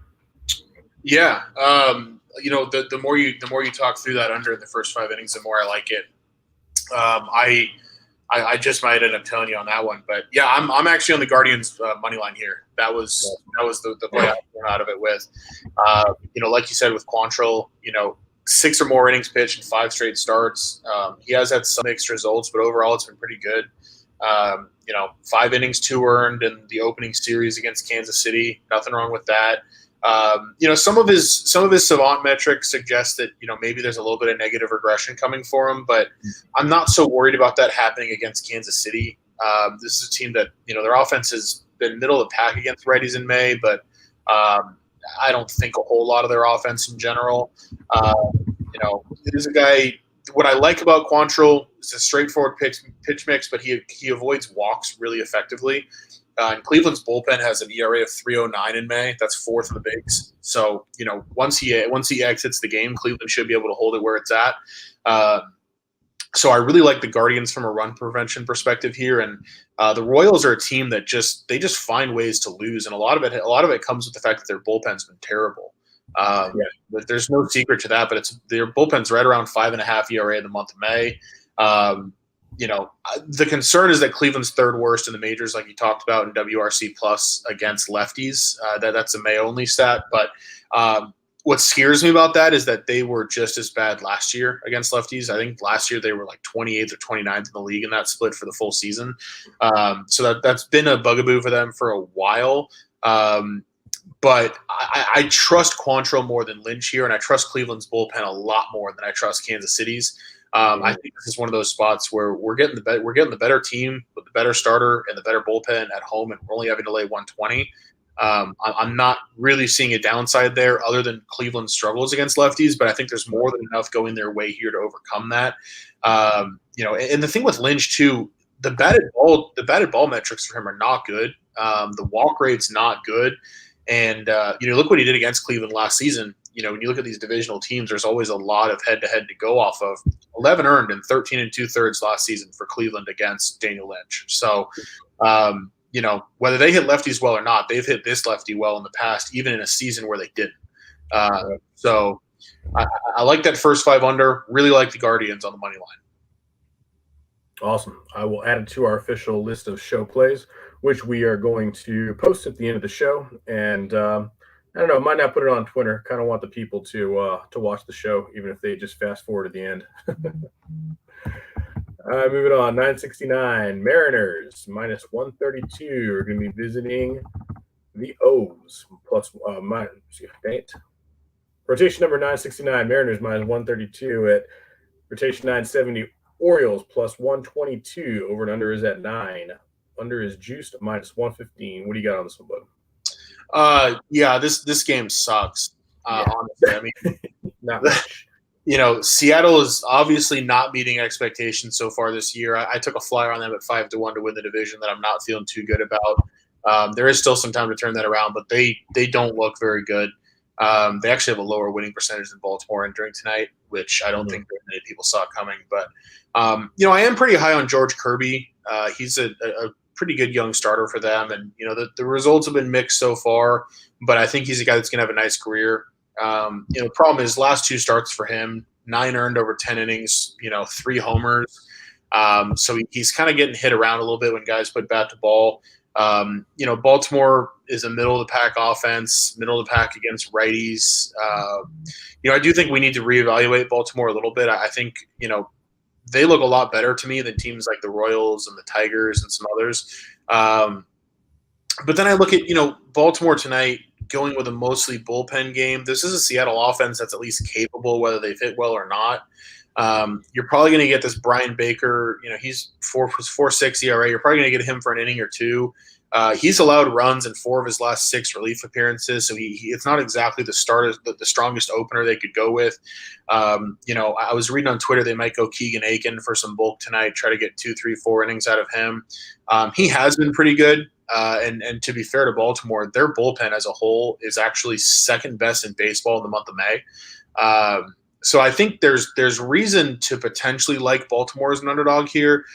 Yeah, the more you talk through that under in the first 5 innings, the more I like it. I just might end up telling you on that one, but yeah, I'm actually on the Guardians money line here. That was the play I came out of it with. Like you said with Quantrill, 6 or more innings pitched in 5 straight starts. He has had some mixed results, but overall it's been pretty good. 5 innings, 2 earned in the opening series against Kansas City. Nothing wrong with that. Some of his savant metrics suggest that maybe there's a little bit of negative regression coming for him, but I'm not so worried about that happening against Kansas City. This is a team that their offense has been middle of the pack against righties in May, but I don't think a whole lot of their offense in general. It is a guy. What I like about Quantrill is a straightforward pitch mix, but he avoids walks really effectively. And Cleveland's bullpen has an ERA of 3.09 in May. That's 4th in the bigs. So once he exits the game, Cleveland should be able to hold it where it's at. So I really like the Guardians from a run prevention perspective here, and the Royals are a team that just find ways to lose, and a lot of it comes with the fact that their bullpen's been terrible. But there's no secret to that. But their bullpen's right around 5.5 ERA in the month of May. The concern is that Cleveland's 3rd worst in the majors, like you talked about in WRC plus against lefties. That's a May only stat. But what scares me about that is that they were just as bad last year against lefties. I think last year they were like 28th or 29th in the league in that split for the full season. So that's been a bugaboo for them for a while. But I trust Quantrill more than Lynch here, and I trust Cleveland's bullpen a lot more than I trust Kansas City's. I think this is one of those spots where we're getting the better team with the better starter and the better bullpen at home, and we're only having to lay 120. I'm not really seeing a downside there, other than Cleveland's struggles against lefties. But I think there's more than enough going their way here to overcome that. And the thing with Lynch too, the batted ball metrics for him are not good. The walk rate's not good. And look what he did against Cleveland last season. When you look at these divisional teams, there's always a lot of head-to-head to go off of. 11 earned and 13 2/3 last season for Cleveland against Daniel Lynch. So, whether they hit lefties well or not, they've hit this lefty well in the past, even in a season where they didn't. So I like that first 5 under. Really like the Guardians on the money line. Awesome. I will add it to our official list of show plays, which we are going to post at the end of the show. And I don't know, might not put it on Twitter. Kind of want the people to watch the show, even if they just fast forward to the end. Moving on, 969 Mariners minus 132 are going to be visiting the O's plus rotation number 969 Mariners minus 132 at rotation 970 Orioles plus 122. Over and under is at 9. Under is juiced at -115. What do you got on this one, bud? Yeah, this game sucks. Honestly, I mean, not much. Seattle is obviously not meeting expectations so far this year. I took a flyer on them at 5-1 to win the division that I'm not feeling too good about. There is still some time to turn that around, but they don't look very good. They actually have a lower winning percentage than Baltimore entering tonight, which I don't think very many people saw coming. But I am pretty high on George Kirby. He's a pretty good young starter for them, and the results have been mixed so far. But I think he's a guy that's going to have a nice career. The problem is last 2 starts for him, 9 earned over 10 innings, 3 homers. So he's kind of getting hit around a little bit when guys put bat to ball. Baltimore is a middle of the pack offense, middle of the pack against righties. I do think we need to reevaluate Baltimore a little bit. I think, they look a lot better to me than teams like the Royals and the Tigers and some others. But then I look at, Baltimore tonight going with a mostly bullpen game. This is a Seattle offense that's at least capable, whether they fit well or not. You're probably going to get this Brian Baker. He's 4.6 ERA. You're probably going to get him for an inning or 2. He's allowed runs in 4 of his last 6 relief appearances, so it's not exactly the strongest opener they could go with. I was reading on Twitter they might go Keegan Aiken for some bulk tonight, try to get 2, 3, 4 innings out of him. He has been pretty good, and to be fair to Baltimore, their bullpen as a whole is actually second best in baseball in the month of May. So I think there's reason to potentially like Baltimore as an underdog here.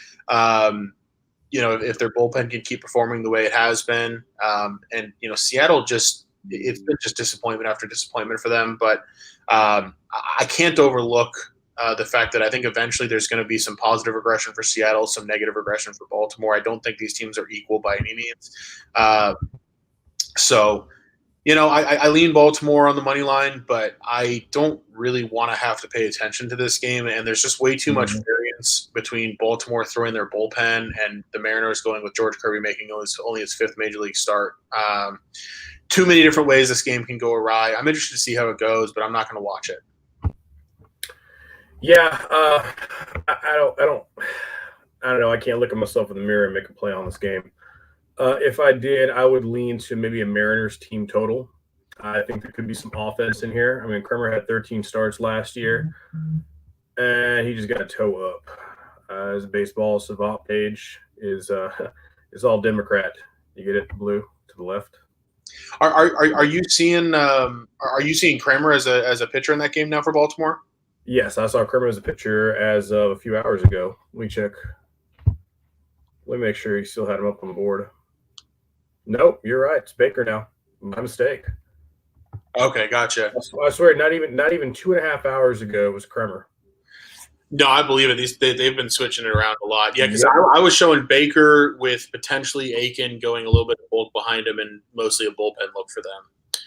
If their bullpen can keep performing the way it has been. And Seattle it's been just disappointment after disappointment for them. But I can't overlook the fact that I think eventually there's going to be some positive regression for Seattle, some negative regression for Baltimore. I don't think these teams are equal by any means. I lean Baltimore on the money line, but I don't really want to have to pay attention to this game. And there's just way too much variance between Baltimore throwing their bullpen and the Mariners going with George Kirby making only his 5th major league start. Too many different ways this game can go awry. I'm interested to see how it goes, but I'm not going to watch it. Yeah, I don't know. I can't look at myself in the mirror and make a play on this game. If I did, I would lean to maybe a Mariners team total. I think there could be some offense in here. I mean, Kremer had 13 starts last year, and he just got a toe up. His baseball savant page is all Democrat. You get it, blue to the left. Are you seeing Kremer as a pitcher in that game now for Baltimore? Yes, I saw Kremer as a pitcher as of a few hours ago. Let me check. Let me make sure he still had him up on the board. Nope, you're right. It's Baker now. My mistake. Okay, gotcha. I swear, not even 2.5 hours ago was Kremer. No, I believe it. They've been switching it around a lot. Yeah, because I was showing Baker with potentially Aiken going a little bit of bulk behind him and mostly a bullpen look for them.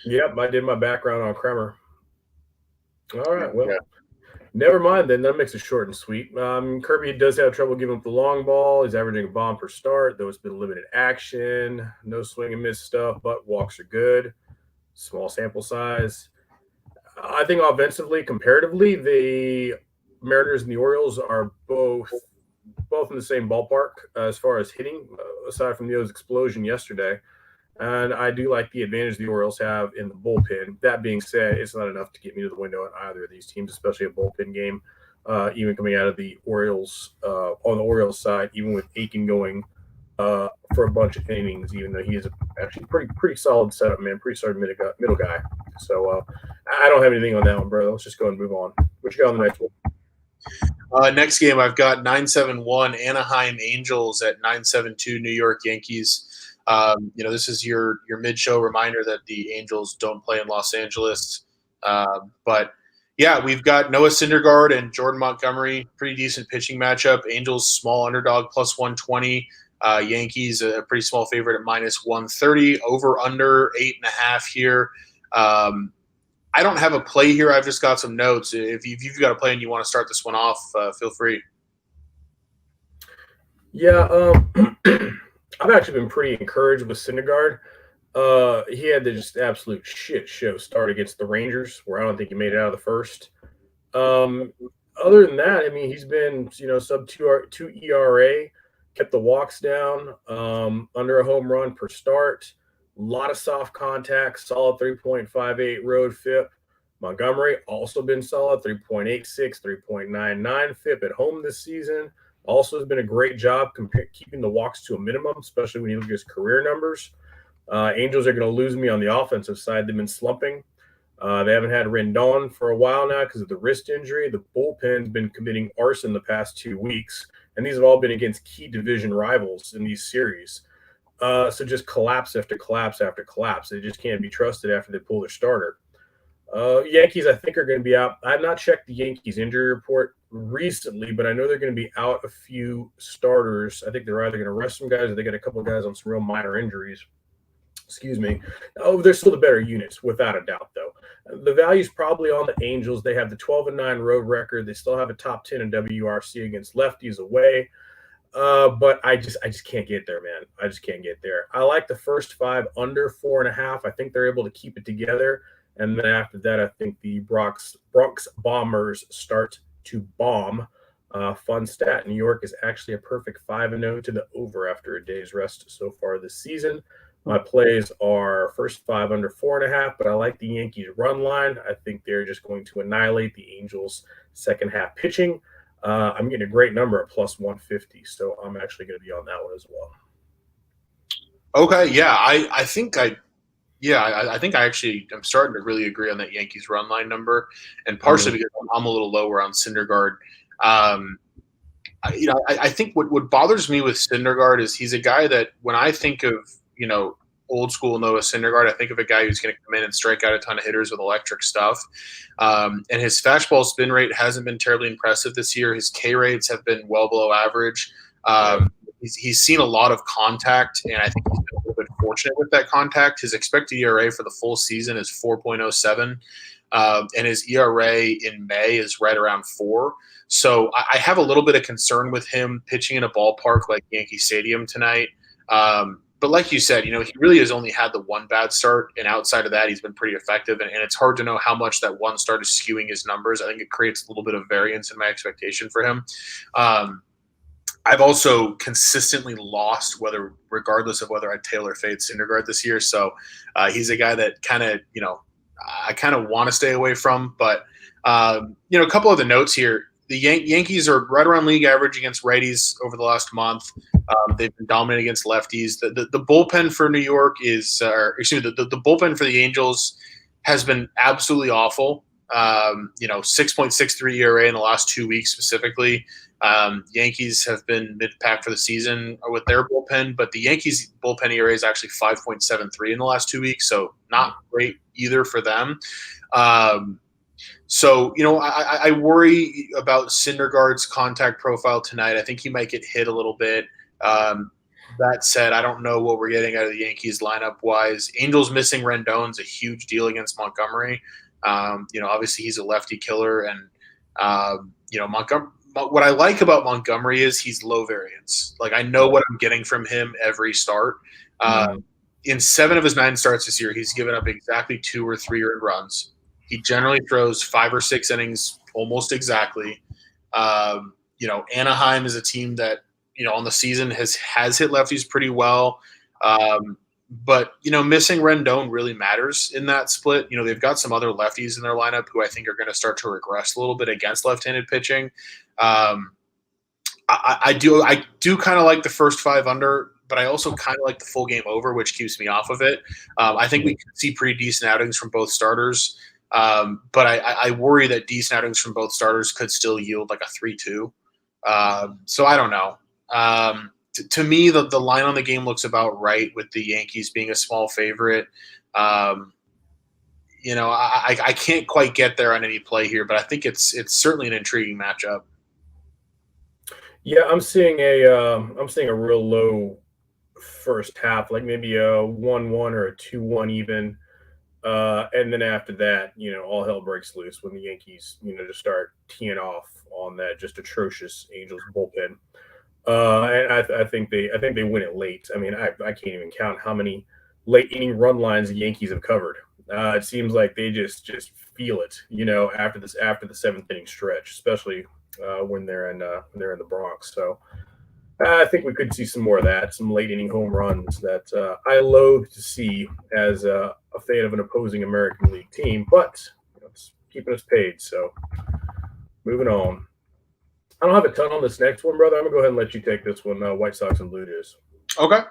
Yep, I did my background on Kremer. All right, well, never mind then. That makes it short and sweet. Kirby does have trouble giving up the long ball. He's averaging a bomb per start, though it's been limited action. No swing and miss stuff, but walks are good. Small sample size. I think offensively, comparatively, the Mariners and the Orioles are both in the same ballpark as far as hitting, aside from Neo's explosion yesterday. And I do like the advantage the Orioles have in the bullpen. That being said, it's not enough to get me to the window on either of these teams, especially a bullpen game. Even coming out of the Orioles, on the Orioles side, even with Aiken going for a bunch of innings, even though he is actually pretty solid setup, man, pretty solid middle guy. So I don't have anything on that one, bro. Let's just go and move on. What you got on the next one? Next game, I've got 9-7-1 Anaheim Angels at 9-7-2 New York Yankees. This is your mid-show reminder that the Angels don't play in Los Angeles. But yeah, we've got Noah Syndergaard and Jordan Montgomery, pretty decent pitching matchup. Angels small underdog plus 120. Yankees a pretty small favorite at minus 130. Over under 8.5 here. I don't have a play here. I've just got some notes. If you've got a play and you want to start this one off, feel free. Yeah, I've actually been pretty encouraged with Syndergaard. He had the just absolute shit show start against the Rangers, where I don't think he made it out of the first. Other than that, I mean, he's been sub 2 ERA, kept the walks down, under a home run per start. A lot of soft contact, solid 3.58 road FIP. Montgomery also been solid, 3.86, 3.99 FIP at home this season. Also has been a great job keeping the walks to a minimum, especially when you look at his career numbers. Angels are going to lose me on the offensive side. They've been slumping. They haven't had Rendon for a while now because of the wrist injury. The bullpen's been committing arson the past 2 weeks, and these have all been against key division rivals in these series. So just collapse after collapse after collapse. They just can't be trusted after they pull their starter. Yankees, I think, are going to be out. I've not checked the Yankees injury report recently, but I know they're going to be out a few starters. I think they're either going to rest some guys or they got a couple of guys on some real minor injuries. Excuse me. Oh, they're still the better units, without a doubt, though. The value's probably on the Angels. They have the 12-9 road record. They still have a top 10 in WRC against lefties away. But I just can't get there, man. I just can't get there. I like the first 5 under 4.5. I think they're able to keep it together. And then after that, I think the Bronx Bombers start to bomb. Fun stat, New York is actually a perfect 5-0 to the over after a day's rest so far this season. My plays are first 5 under 4.5, but I like the Yankees run line. I think they're just going to annihilate the Angels' second half pitching. I'm getting a great number at plus 150, so I'm actually going to be on that one as well. Okay, yeah, I think I actually am starting to really agree on that Yankees run line number, and partially because I'm a little lower on Syndergaard. I think what bothers me with Syndergaard is he's a guy that when I think of old school Noah Syndergaard, I think of a guy who's going to come in and strike out a ton of hitters with electric stuff. And his fastball spin rate hasn't been terribly impressive this year. His K rates have been well below average. He's seen a lot of contact, and I think he's been a little bit fortunate with that contact. His expected ERA for the full season is 4.07, and his ERA in May is right around 4. So I have a little bit of concern with him pitching in a ballpark like Yankee Stadium tonight. But like you said, he really has only had the one bad start, and outside of that, he's been pretty effective. And it's hard to know how much that one start is skewing his numbers. I think it creates a little bit of variance in my expectation for him. I've also consistently lost, regardless of whether I tail or fade Syndergaard this year. So he's a guy that kind of, I kind of want to stay away from. But a couple of the notes here. The Yankees are right around league average against righties over the last month. They've been dominant against lefties. The bullpen for New York the bullpen for the Angels has been absolutely awful. 6.63 ERA in the last 2 weeks specifically. Yankees have been mid-pack for the season with their bullpen, but the Yankees bullpen ERA is actually 5.73 in the last 2 weeks, so not great either for them. So, I worry about Syndergaard's contact profile tonight. I think he might get hit a little bit. That said, I don't know what we're getting out of the Yankees lineup-wise. Angels missing Rendon's a huge deal against Montgomery. Obviously he's a lefty killer, and Montgomery. What I like about Montgomery is he's low variance. Like, I know what I'm getting from him every start. In 7 of his 9 starts this year, he's given up exactly 2 or 3 earned runs. He generally throws 5 or 6 innings almost exactly. Anaheim is a team that, on the season has hit lefties pretty well. But missing Rendon really matters in that split. They've got some other lefties in their lineup who I think are going to start to regress a little bit against left-handed pitching. I do kind of like the first 5 under, but I also kind of like the full game over, which keeps me off of it. I think we can see pretty decent outings from both starters. But I worry that decent outings from both starters could still yield like a 3-2. So I don't know. To me, the line on the game looks about right with the Yankees being a small favorite. I can't quite get there on any play here, but I think it's certainly an intriguing matchup. Yeah, I'm seeing a real low first half, like maybe a 1-1 or a 2-1 even. And then after that, all hell breaks loose when the Yankees, just start teeing off on that just atrocious Angels bullpen. And I think they win it late. I mean, I can't even count how many late inning run lines the Yankees have covered. It seems like they just feel it, after the 7th inning stretch, especially when they're in the Bronx. So I think we could see some more of that, some late inning home runs that I loathe to see as a fan of an opposing American League team, but it's keeping us paid. So moving on. I don't have a ton on this next one, brother. I'm gonna go ahead and let you take this one. White Sox and Blue Jays. Okay.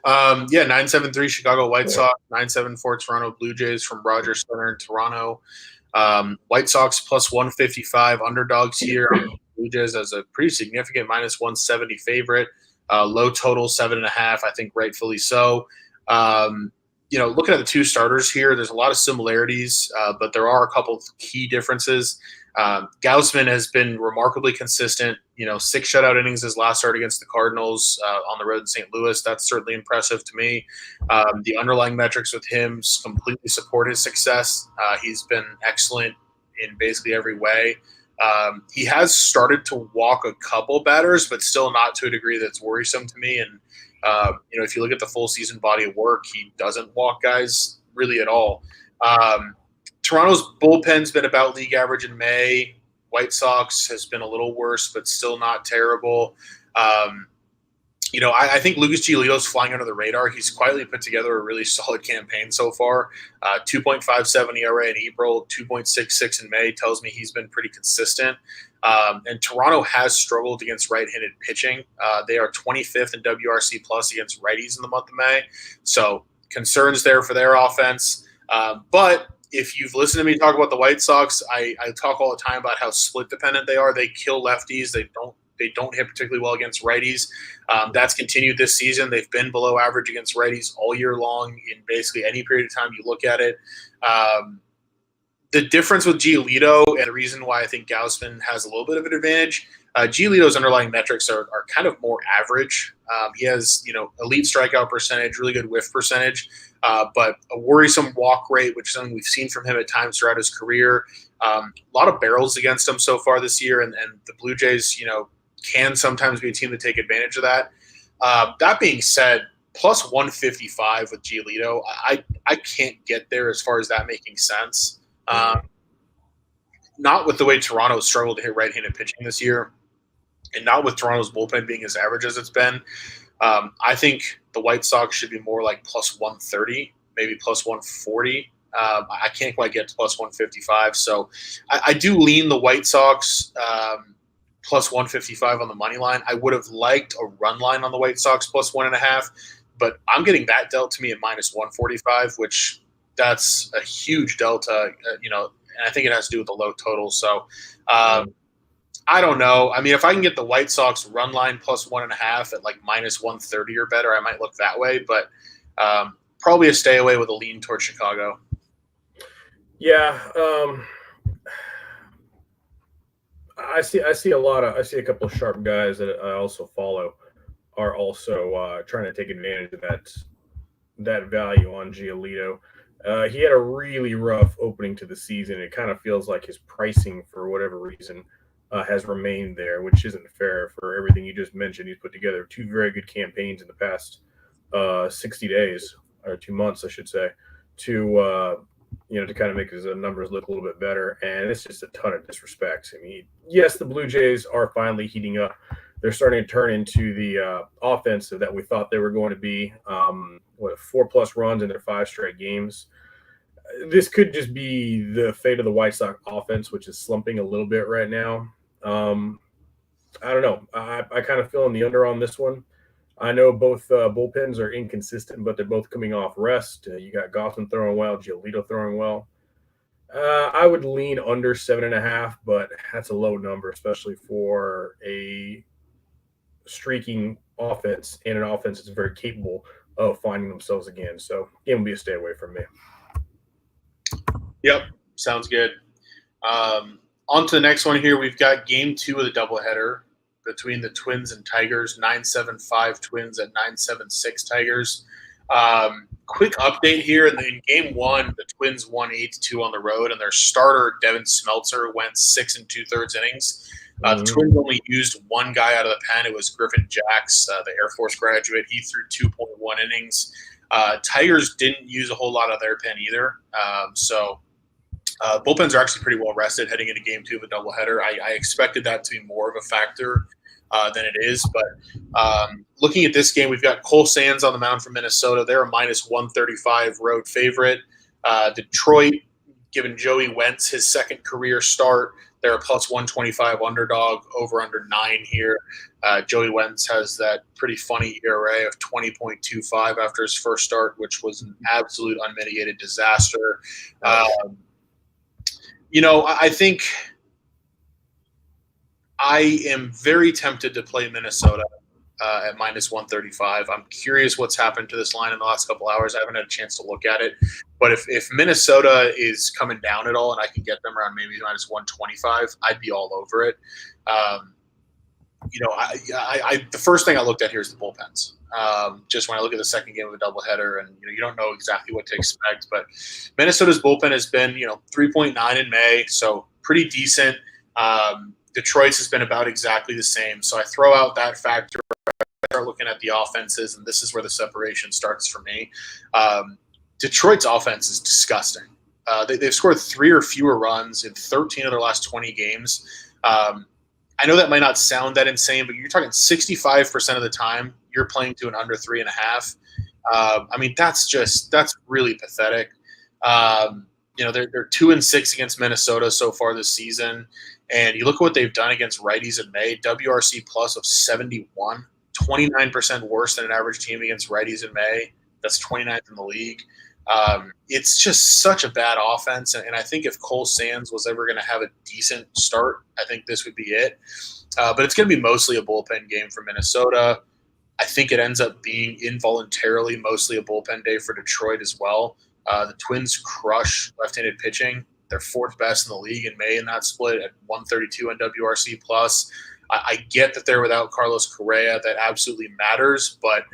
Yeah, 973 Chicago White Sox, 974 Toronto Blue Jays from Rogers Center in Toronto. White Sox plus 155 underdogs here. Blue Jays as a pretty significant minus 170 favorite. Low total 7.5. I think rightfully so. Looking at the two starters here, there's a lot of similarities, but there are a couple of key differences. Gausman has been remarkably consistent. 6 shutout innings his last start against the Cardinals on the road in St. Louis. That's certainly impressive to me. The underlying metrics with him completely support his success. He's been excellent in basically every way. He has started to walk a couple batters, but still not to a degree that's worrisome to me. And if you look at the full season body of work, he doesn't walk guys really at all. Toronto's bullpen's been about league average in May. White Sox has been a little worse, but still not terrible. I think Lucas Giolito's flying under the radar. He's quietly put together a really solid campaign so far. 2.57 ERA in April, 2.66 in May tells me he's been pretty consistent. And Toronto has struggled against right-handed pitching. They are 25th in WRC plus against righties in the month of May. So concerns there for their offense. But if you've listened to me talk about the White Sox, I talk all the time about how split dependent they are. They kill lefties. They don't hit particularly well against righties. That's continued this season. They've been below average against righties all year long in basically any period of time you look at it. The difference with Giolito and the reason why I think Gausman has a little bit of an advantage, Giolito's underlying metrics are kind of more average. He has, elite strikeout percentage, really good whiff percentage, but a worrisome walk rate, which is something we've seen from him at times throughout his career. A lot of barrels against him so far this year, and the Blue Jays, can sometimes be a team to take advantage of that. That being said, plus 155 with Giolito, I can't get there as far as that making sense. Not with the way Toronto struggled to hit right-handed pitching this year, and not with Toronto's bullpen being as average as it's been. I think the White Sox should be more like plus 130, maybe plus 140. I can't quite get to plus 155. So I do lean the White Sox plus 155 on the money line. I would have liked a run line on the White Sox plus 1.5, but I'm getting that dealt to me at minus 145, which that's a huge delta, and I think it has to do with the low total. So I don't know. I mean, if I can get the White Sox run line plus 1.5 at like minus 130 or better, I might look that way, but probably a stay away with a lean towards Chicago. Yeah. I see a couple of sharp guys that I also follow are also trying to take advantage of that value on Giolito. He had a really rough opening to the season. It kind of feels like his pricing, for whatever reason, has remained there, which isn't fair for everything you just mentioned. He's put together 2 very good campaigns in the past 60 days, or 2 months, I should say, to kind of make his numbers look a little bit better. And it's just a ton of disrespect. I mean, yes, the Blue Jays are finally heating up. They're starting to turn into the offensive that we thought they were going to be. 4+ runs in their 5 straight games. This could just be the fate of the White Sox offense, which is slumping a little bit right now. I don't know. I kind of feel in the under on this one. I know both bullpens are inconsistent, but they're both coming off rest. You got Gausman throwing well, Giolito throwing well. I would lean under 7.5, but that's a low number, especially for a streaking offense and an offense that's very capable of finding themselves again. So it would be a stay away from me. Yep, sounds good. On to the next one here. We've got game 2 of the doubleheader between the Twins and Tigers. 9-7-5 Twins at 9-7-6 Tigers. Quick update here. In game 1, the Twins won 8-2 on the road, and their starter, Devin Smeltzer, went 6 2/3 innings. The Twins only used one guy out of the pen. It was Griffin Jacks, the Air Force graduate. He threw 2.1 innings. Tigers didn't use a whole lot of their pen either. So bullpens are actually pretty well rested heading into game 2 of a doubleheader. I expected that to be more of a factor than it is. But looking at this game, we've got Cole Sands on the mound for Minnesota. They're a minus 135 road favorite. Detroit, given Joey Wentz his second career start, they're a plus 125 underdog, over under 9 here. Joey Wentz has that pretty funny ERA of 20.25 after his first start, which was an absolute unmitigated disaster. I think I am very tempted to play Minnesota at minus 135. I'm curious what's happened to this line in the last couple hours. I haven't had a chance to look at it. But if Minnesota is coming down at all and I can get them around maybe minus 125, I'd be all over it. The first thing I looked at here is the bullpens. Just when I look at the second game of a doubleheader, and you don't know exactly what to expect, but Minnesota's bullpen has been 3.9 in May, so pretty decent. Detroit's has been about exactly the same. So I throw out that factor. I start looking at the offenses, and this is where the separation starts for me. Detroit's offense is disgusting. They've scored 3 or fewer runs in 13 of their last 20 games. I know that might not sound that insane, but you're talking 65% of the time you're playing to an under 3.5. That's really pathetic. They're 2-6 against Minnesota so far this season. And you look at what they've done against righties in May, WRC plus of 71, 29% worse than an average team against righties in May. That's 29th in the league. It's just such a bad offense. And I think if Cole Sands was ever going to have a decent start, I think this would be it. But it's going to be mostly a bullpen game for Minnesota. I think it ends up being involuntarily mostly a bullpen day for Detroit as well. The Twins crush left-handed pitching. They're 4th best in the league in May in that split at 132 on WRC plus. I get that they're without Carlos Correa. That absolutely matters, but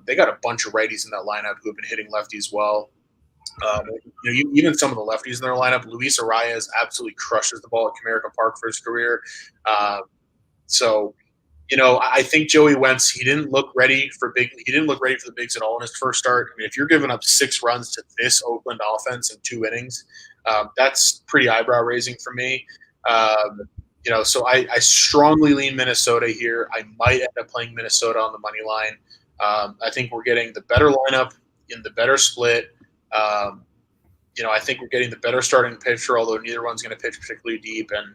they got a bunch of righties in that lineup who have been hitting lefties well. Even some of the lefties in their lineup, Luis Arias absolutely crushes the ball at Comerica Park for his career. I think Joey Wentz, he didn't look ready for the bigs at all in his first start. I mean, if you're giving up 6 runs to this Oakland offense in 2 innings, that's pretty eyebrow raising for me. So I strongly lean Minnesota here. I might end up playing Minnesota on the money line. I think we're getting the better lineup in the better split. I think we're getting the better starting pitcher, although neither one's going to pitch particularly deep, and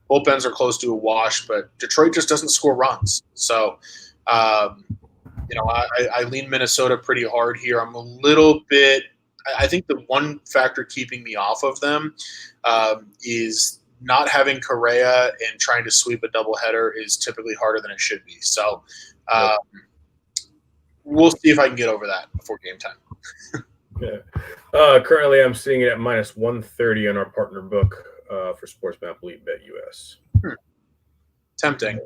bullpens are close to a wash, but Detroit just doesn't score runs. So, I lean Minnesota pretty hard here. I'm a little bit – I think the one factor keeping me off of them is not having Correa and trying to sweep a doubleheader is typically harder than it should be. So, we'll see if I can get over that before game time. Yeah. Currently, I'm seeing it at minus 130 on our partner book for SportsMap Elite Bet US. Tempting.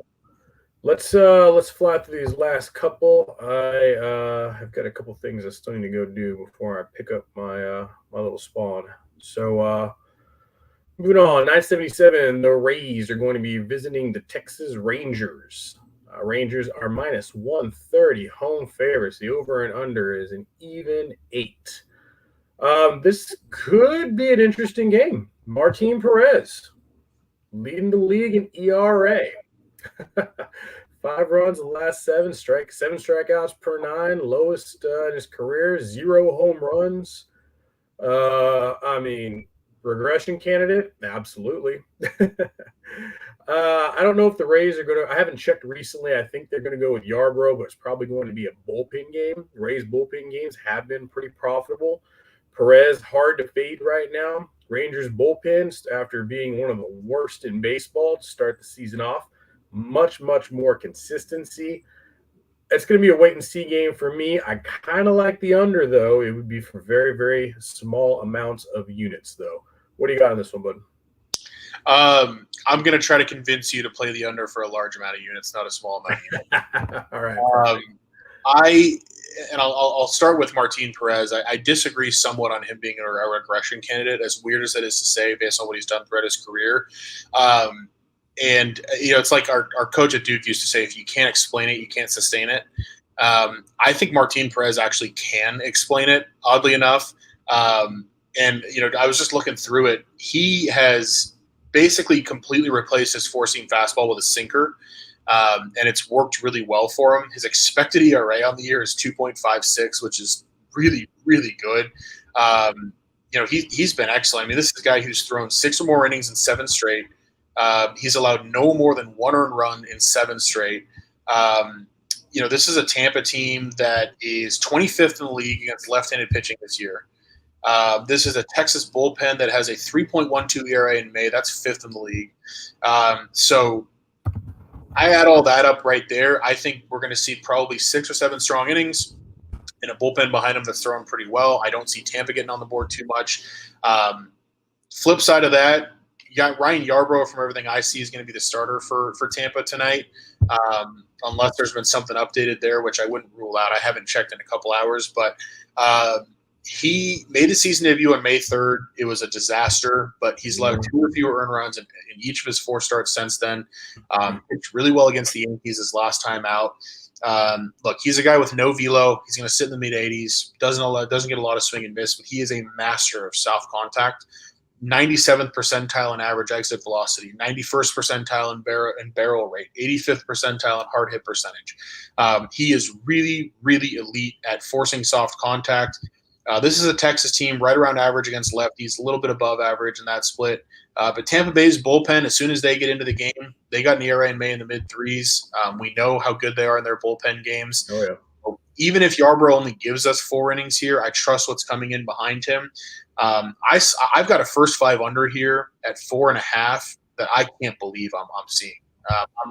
Let's fly through these last couple. I have got a couple things I still need to go do before I pick up my my little spawn. So moving on, 977. The Rays are going to be visiting the Texas Rangers. Rangers are minus 130 home favorites. The over and under is an even 8. This could be an interesting game. Martin Perez leading the league in ERA. 5 runs in the last 7 strikeouts per 9, lowest in his career, 0 home runs. Regression candidate? Absolutely. I don't know if the Rays are going to – I haven't checked recently. I think they're going to go with Yarbrough, but it's probably going to be a bullpen game. Rays bullpen games have been pretty profitable. Perez, hard to fade right now. Rangers bullpens, after being one of the worst in baseball to start the season off, much, much more consistency. It's going to be a wait-and-see game for me. I kind of like the under, though. It would be for very, very small amounts of units, though. What do you got on this one, bud? I'm going to try to convince you to play the under for a large amount of units, not a small amount of units. All right. I'll start with Martin Perez. I disagree somewhat on him being a regression candidate, as weird as it is to say based on what he's done throughout his career. It's like our coach at Duke used to say, if you can't explain it, you can't sustain it. I think Martin Perez actually can explain it, oddly enough. I was just looking through it. He has basically completely replaced his four-seam fastball with a sinker. and it's worked really well for him. His expected ERA on the year is 2.56, which is really, really good. He's been excellent. I mean, this is a guy who's thrown 6 or more innings in 7 straight. He's allowed no more than 1 earned run in 7 straight. This is a Tampa team that is 25th in the league against left-handed pitching this year. This is a Texas bullpen that has a 3.12 ERA in May. That's 5th in the league. So I add all that up right there. I think we're going to see probably 6 or 7 strong innings and a bullpen behind him that's throwing pretty well. I don't see Tampa getting on the board too much. Flip side of that, you got Ryan Yarbrough, from everything I see, is going to be the starter for Tampa tonight, unless there's been something updated there, which I wouldn't rule out. I haven't checked in a couple hours, but he made his season debut on May 3rd. It was a disaster, but he's allowed 2 or fewer earned runs in each of his 4 starts since then. Pitched really well against the Yankees his last time out. Look, he's a guy with no velo. He's going to sit in the mid-80s. Doesn't get a lot of swing and miss, but he is a master of soft contact. 97th percentile in average exit velocity, 91st percentile in barrel rate, 85th percentile in hard hit percentage. He is really, really elite at forcing soft contact. This is a Texas team right around average against lefties, a little bit above average in that split. But Tampa Bay's bullpen, as soon as they get into the game, they got an ERA in May in the mid-3s. We know how good they are in their bullpen games. Oh, yeah. Even if Yarbrough only gives us 4 innings here, I trust what's coming in behind him. I've got a first 5 under here at 4.5 that I can't believe I'm seeing.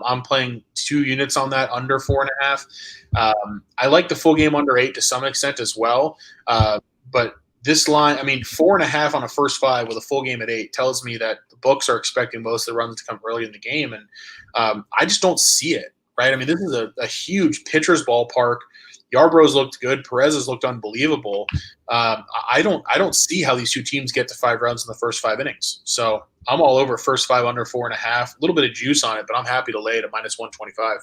I'm playing 2 units on that under 4.5. I like the full game under 8 to some extent as well. But this line, 4.5 on a first 5 with a full game at 8 tells me that the books are expecting most of the runs to come early in the game. And I just don't see it, right? This is a huge pitcher's ballpark. Yarbrough's looked good. Perez has looked unbelievable. I don't see how these 2 teams get to 5 runs in the first 5 innings. So I'm all over first 5 under 4.5. A little bit of juice on it, but I'm happy to lay it at -125.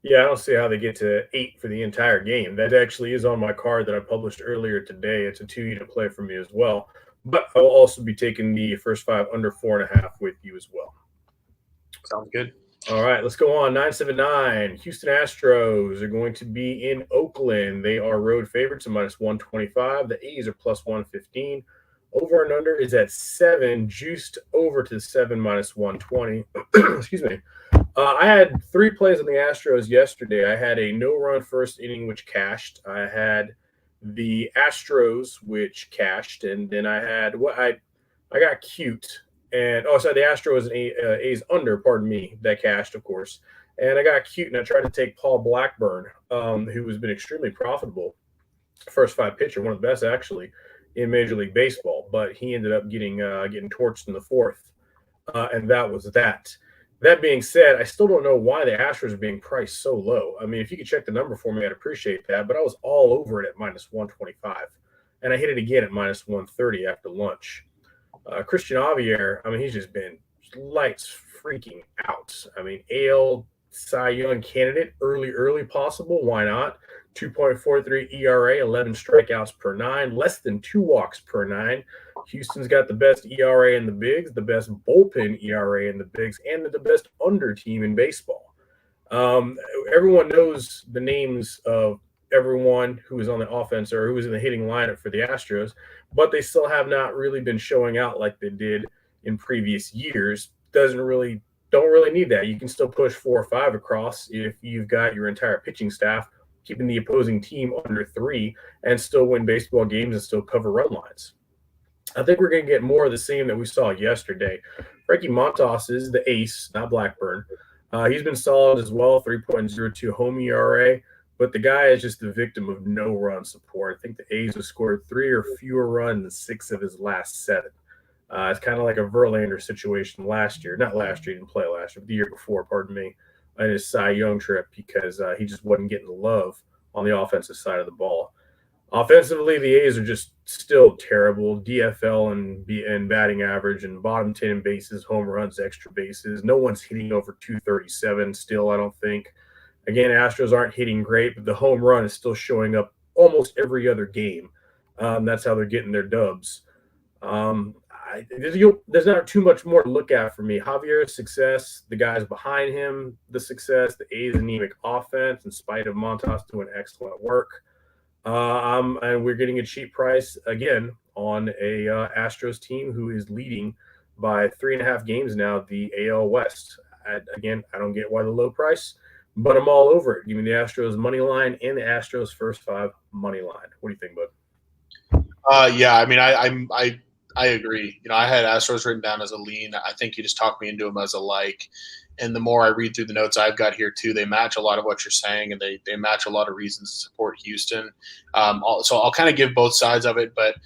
Yeah, I don't see how they get to 8 for the entire game. That actually is on my card that I published earlier today. It's a 2-unit play for me as well. But I will also be taking the first 5 under 4.5 with you as well. Sounds good. All right, let's go on. 979. Houston Astros are going to be in Oakland. They are road favorites at -125. The A's are +115. Over and under is at 7, juiced over to 7 -120. Excuse me. I had 3 plays on the Astros yesterday. I had a no-run first inning, which cashed. I had the Astros, which cashed, and then I had I got cute. And the Astros and A's under, pardon me, that cashed, of course. And I got cute, and I tried to take Paul Blackburn, who has been extremely profitable, first 5 pitcher, one of the best actually in Major League Baseball. But he ended up getting torched in the 4th, and that was that. That being said, I still don't know why the Astros are being priced so low. If you could check the number for me, I'd appreciate that. But I was all over it at -125, and I hit it again at -130 after lunch. Christian Javier, he's just been lights freaking out. AL Cy Young candidate, early possible. Why not? 2.43 ERA, 11 strikeouts per 9, less than 2 walks per 9. Houston's got the best ERA in the bigs, the best bullpen ERA in the bigs, and the best under team in baseball. Everyone knows the names of everyone who is on the offense or who is in the hitting lineup for the Astros, but they still have not really been showing out like they did in previous years. Don't really need that. You can still push 4 or 5 across if you've got your entire pitching staff keeping the opposing team under 3 and still win baseball games and still cover run lines. I think we're going to get more of the same that we saw yesterday. Frankie Montas is the ace, not Blackburn. He's been solid as well, 3.02 home ERA. But the guy is just the victim of no run support. I think the A's have scored 3 or fewer runs in 6 of his last 7. It's kind of like a Verlander situation last year. Not last year, he didn't play last year, but the year before, pardon me, in his Cy Young trip because he just wasn't getting the love on the offensive side of the ball. Offensively, the A's are just still terrible. DFL and batting average and bottom 10 in bases, home runs, extra bases. No one's hitting over 237 still, I don't think. Again, Astros aren't hitting great, but the home run is still showing up almost every other game. That's how they're getting their dubs. there's not too much more to look at for me. Javier's success, the guys behind him, the success, the A's anemic offense, in spite of Montas doing excellent work. And we're getting a cheap price again on a Astros team who is leading by 3.5 games now, the AL West. Again, I don't get why the low price, but I'm all over it. Give me the Astros money line and the Astros first 5 money line. What do you think, bud? Yeah, I mean, I agree. I had Astros written down as a lean. I think you just talked me into them as a like. And the more I read through the notes I've got here too, they match a lot of what you're saying, and they match a lot of reasons to support Houston. So I'll kind of give both sides of it, but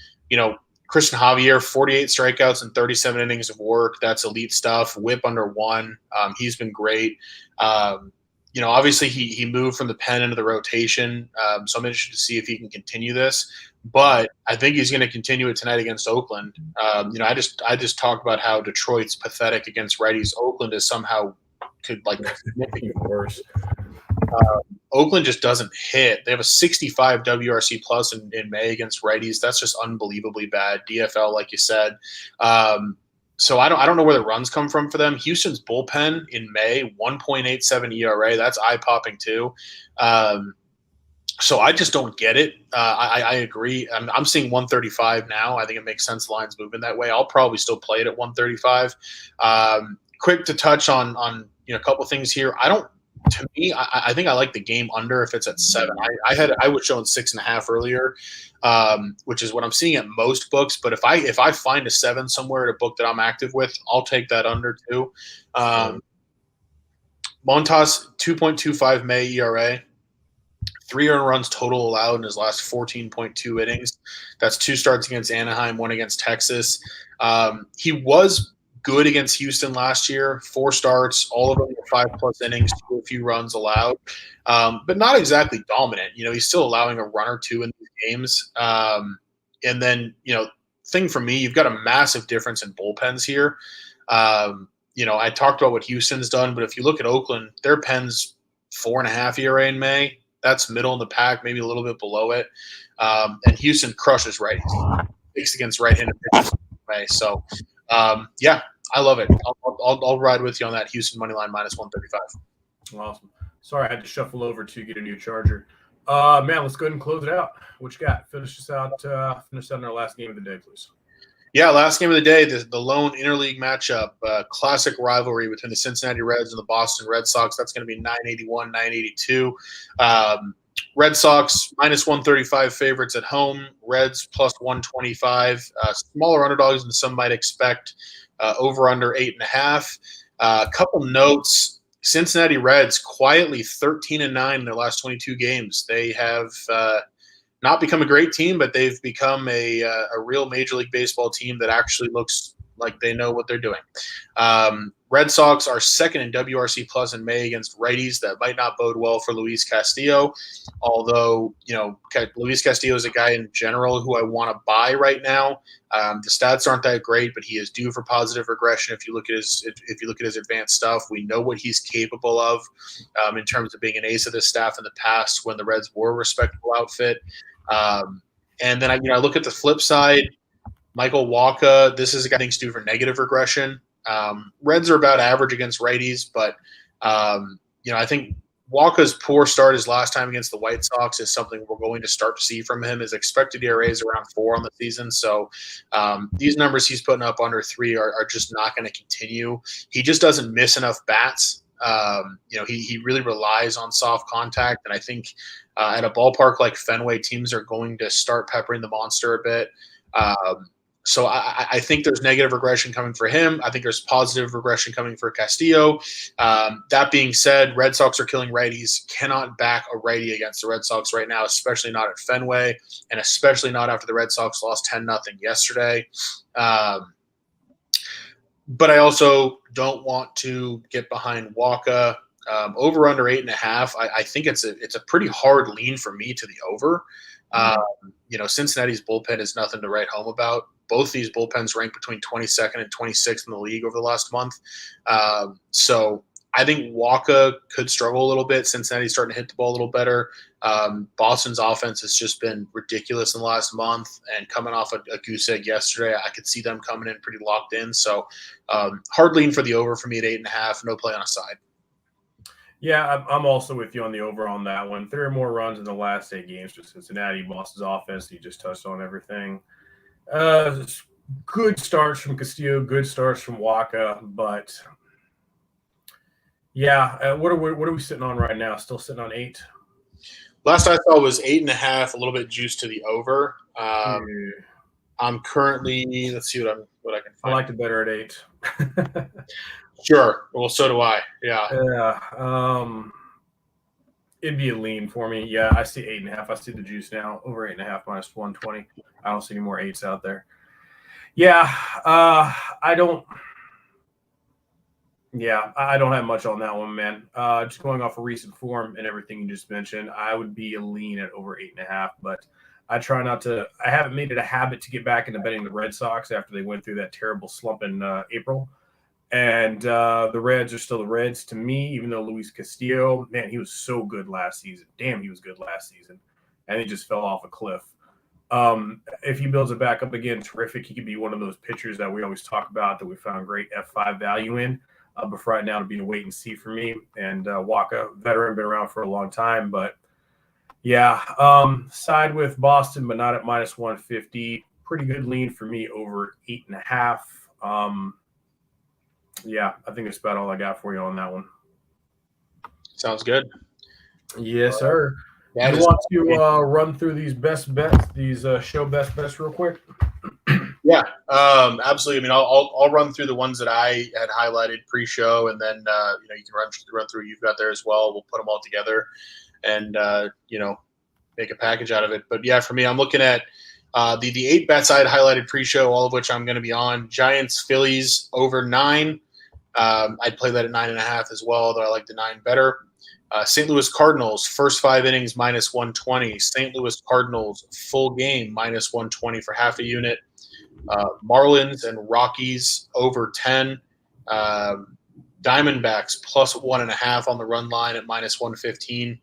Christian Javier, 48 strikeouts and 37 innings of work. That's elite stuff. WHIP under 1. He's been great. Obviously he moved from the pen into the rotation, so I'm interested to see if he can continue this. But I think he's going to continue it tonight against Oakland. I just talked about how Detroit's pathetic against righties. Oakland is somehow significantly worse. Oakland just doesn't hit. They have a 65 WRC plus in May against righties. That's just unbelievably bad. DFL, like you said. So I don't know where the runs come from for them. Houston's bullpen in May, 1.87 ERA. That's eye-popping too. So I just don't get it. I agree. I'm seeing 135 now. I think it makes sense. Lines moving that way. I'll probably still play it at 135. Quick to touch on a couple things here. To me, I think I like the game under if it's at 7. I was showing 6.5 earlier, which is what I'm seeing at most books. But if I find a 7 somewhere at a book that I'm active with, I'll take that under too. Montas, 2.25 May ERA. 3 earned runs total allowed in his last 14.2 innings. That's 2 starts against Anaheim, 1 against Texas. He was good against Houston last year. 4 starts, all of them were 5+ innings, a few runs allowed, but not exactly dominant. He's still allowing a run or 2 in these games. And then, thing for me, you've got a massive difference in bullpens here. I talked about what Houston's done, but if you look at Oakland, their pen's 4.5 ERA in May. That's middle in the pack, maybe a little bit below it. And Houston crushes righties, 6 against right-handed pitchers in May. So, yeah, I love it. I'll ride with you on that Houston money line minus 135. Awesome. Sorry, I had to shuffle over to get a new charger. Man, let's go ahead and close it out. What you got? Finish us out. Finish out in our last game of the day, please. Yeah, last game of the day, the lone interleague matchup, classic rivalry between the Cincinnati Reds and the Boston Red Sox. That's going to be 981, 982. Red Sox minus 135 favorites at home. Reds plus 125. Smaller underdogs than some might expect. Over under 8.5. A couple notes. Cincinnati Reds quietly 13-9 in their last 22 games. They have not become a great team, but they've become a real Major League Baseball team that actually looks like they know what they're doing. Red Sox are second in WRC plus in May against righties. That might not bode well for Luis Castillo, although Luis Castillo is a guy in general who I want to buy right now. The stats aren't that great, but he is due for positive regression. If you look at his advanced stuff, we know what he's capable of in terms of being an ace of this staff in the past when the Reds were a respectable outfit. And then I look at the flip side. Michael Wacha, this is a guy I think is due for negative regression. Reds are about average against righties, but I think Wacha's poor start his last time against the White Sox is something we're going to start to see from him. His expected ERA is around 4 on the season, so these numbers he's putting up under 3 are just not going to continue. He just doesn't miss enough bats. He really relies on soft contact, and I think at a ballpark like Fenway, teams are going to start peppering the monster a bit. So I think there's negative regression coming for him. I think there's positive regression coming for Castillo. That being said, Red Sox are killing righties. Cannot back a righty against the Red Sox right now, especially not at Fenway, and especially not after the Red Sox lost 10-0 yesterday. But I also don't want to get behind Wacha. Over under 8.5. I think it's a pretty hard lean for me to the over. Cincinnati's bullpen is nothing to write home about. Both these bullpens rank between 22nd and 26th in the league over the last month. So I think Waka could struggle a little bit. Cincinnati's starting to hit the ball a little better. Boston's offense has just been ridiculous in the last month, and coming off a goose egg yesterday, I could see them coming in pretty locked in. So hard lean for the over for me at 8.5. No play on a side. Yeah, I'm also with you on the over on that one. 3 or more runs in the last 8 games for Cincinnati. Boston's offense, you just touched on everything. Good starts from Castillo, good starts from Waka, but yeah, what are we sitting on right now? Still sitting on 8. Last I saw was 8.5, a little bit juiced to the over. I'm currently, let's see what I can find. I liked it better at 8. Sure. Well, so do I. Yeah. Yeah. It'd be a lean for me. Yeah, I see 8.5. I see the juice now. Over 8.5 minus 120. I don't see any more 8s out there. Yeah. I don't have much on that one, man. Just going off of recent form and everything you just mentioned, I would be a lean at over 8.5, but I try not to. I haven't made it a habit to get back into betting the Red Sox after they went through that terrible slump in April. And the Reds are still the Reds to me, even though Luis Castillo, man, he was so good last season. Damn, he was good last season. And he just fell off a cliff. If he builds it back up again, terrific. He could be one of those pitchers that we always talk about that we found great F5 value in. But for right now, to be a wait and see for me. And Waka, veteran, been around for a long time. But yeah, side with Boston, but not at minus 150. Pretty good lean for me over 8.5. Yeah, I think that's about all I got for you on that one. Sounds good. Yes, sir. You want to run through these best bets, these show best bets real quick? Yeah, absolutely. I mean, I'll run through the ones that I had highlighted pre-show, and then you can run through what you've got there as well. We'll put them all together, and make a package out of it. But yeah, for me, I'm looking at the 8 bets I had highlighted pre-show, all of which I'm going to be on. Giants, Phillies over 9. I'd play that at 9.5 as well, though I like the 9 better. St. Louis Cardinals, first 5 innings, minus 120. St. Louis Cardinals, full game, minus 120 for half a unit. Marlins and Rockies, over 10. Diamondbacks, plus 1.5 on the run line at minus 115.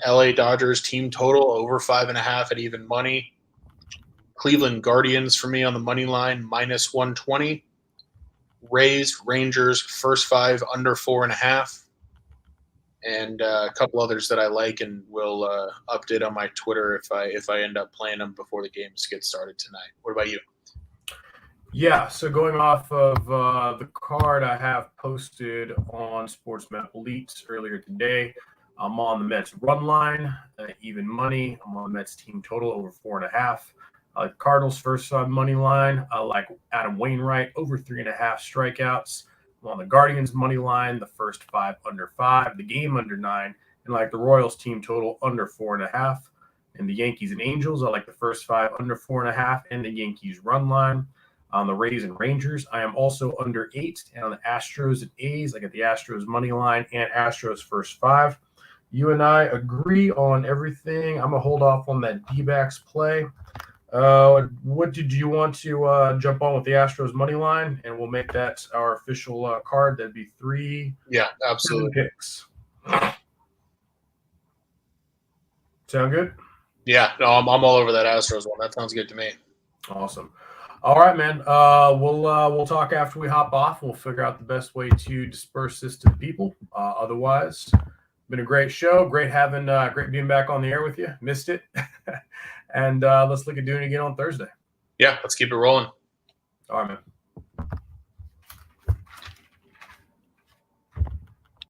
LA Dodgers, team total, over 5.5 at even money. Cleveland Guardians for me on the money line, minus 120. Rays, Rangers, first 5 under 4.5. And a couple others that I like, and will update on my Twitter if I end up playing them before the games get started tonight. What about you? Yeah, so going off of the card I have posted on Sports Map Elites earlier today, I'm on the Mets run line, even money. I'm on the Mets team total over 4.5. I like Cardinals first 5 money line. I like Adam Wainwright over 3.5 strikeouts. I'm on the Guardians money line, the first 5 under 5, the game under 9, and like the Royals team total under 4.5. And the Yankees and Angels, I like the first 5 under 4.5, and the Yankees run line. On the Rays and Rangers, I am also under 8. And on the Astros and A's, I get the Astros money line and Astros first 5. You and I agree on everything. I'm going to hold off on that D-backs play. What did you want to jump on with the Astros money line? And we'll make that our official card. That'd be 3 absolutely picks. Sound good? Yeah, no, I'm all over that Astros one. That sounds good to me. Awesome. All right, man. We'll talk after we hop off. We'll figure out the best way to disperse this to the people. Otherwise, been a great show. Great being back on the air with you. Missed it. And let's look at doing it again on Thursday. Yeah, let's keep it rolling. All right, man.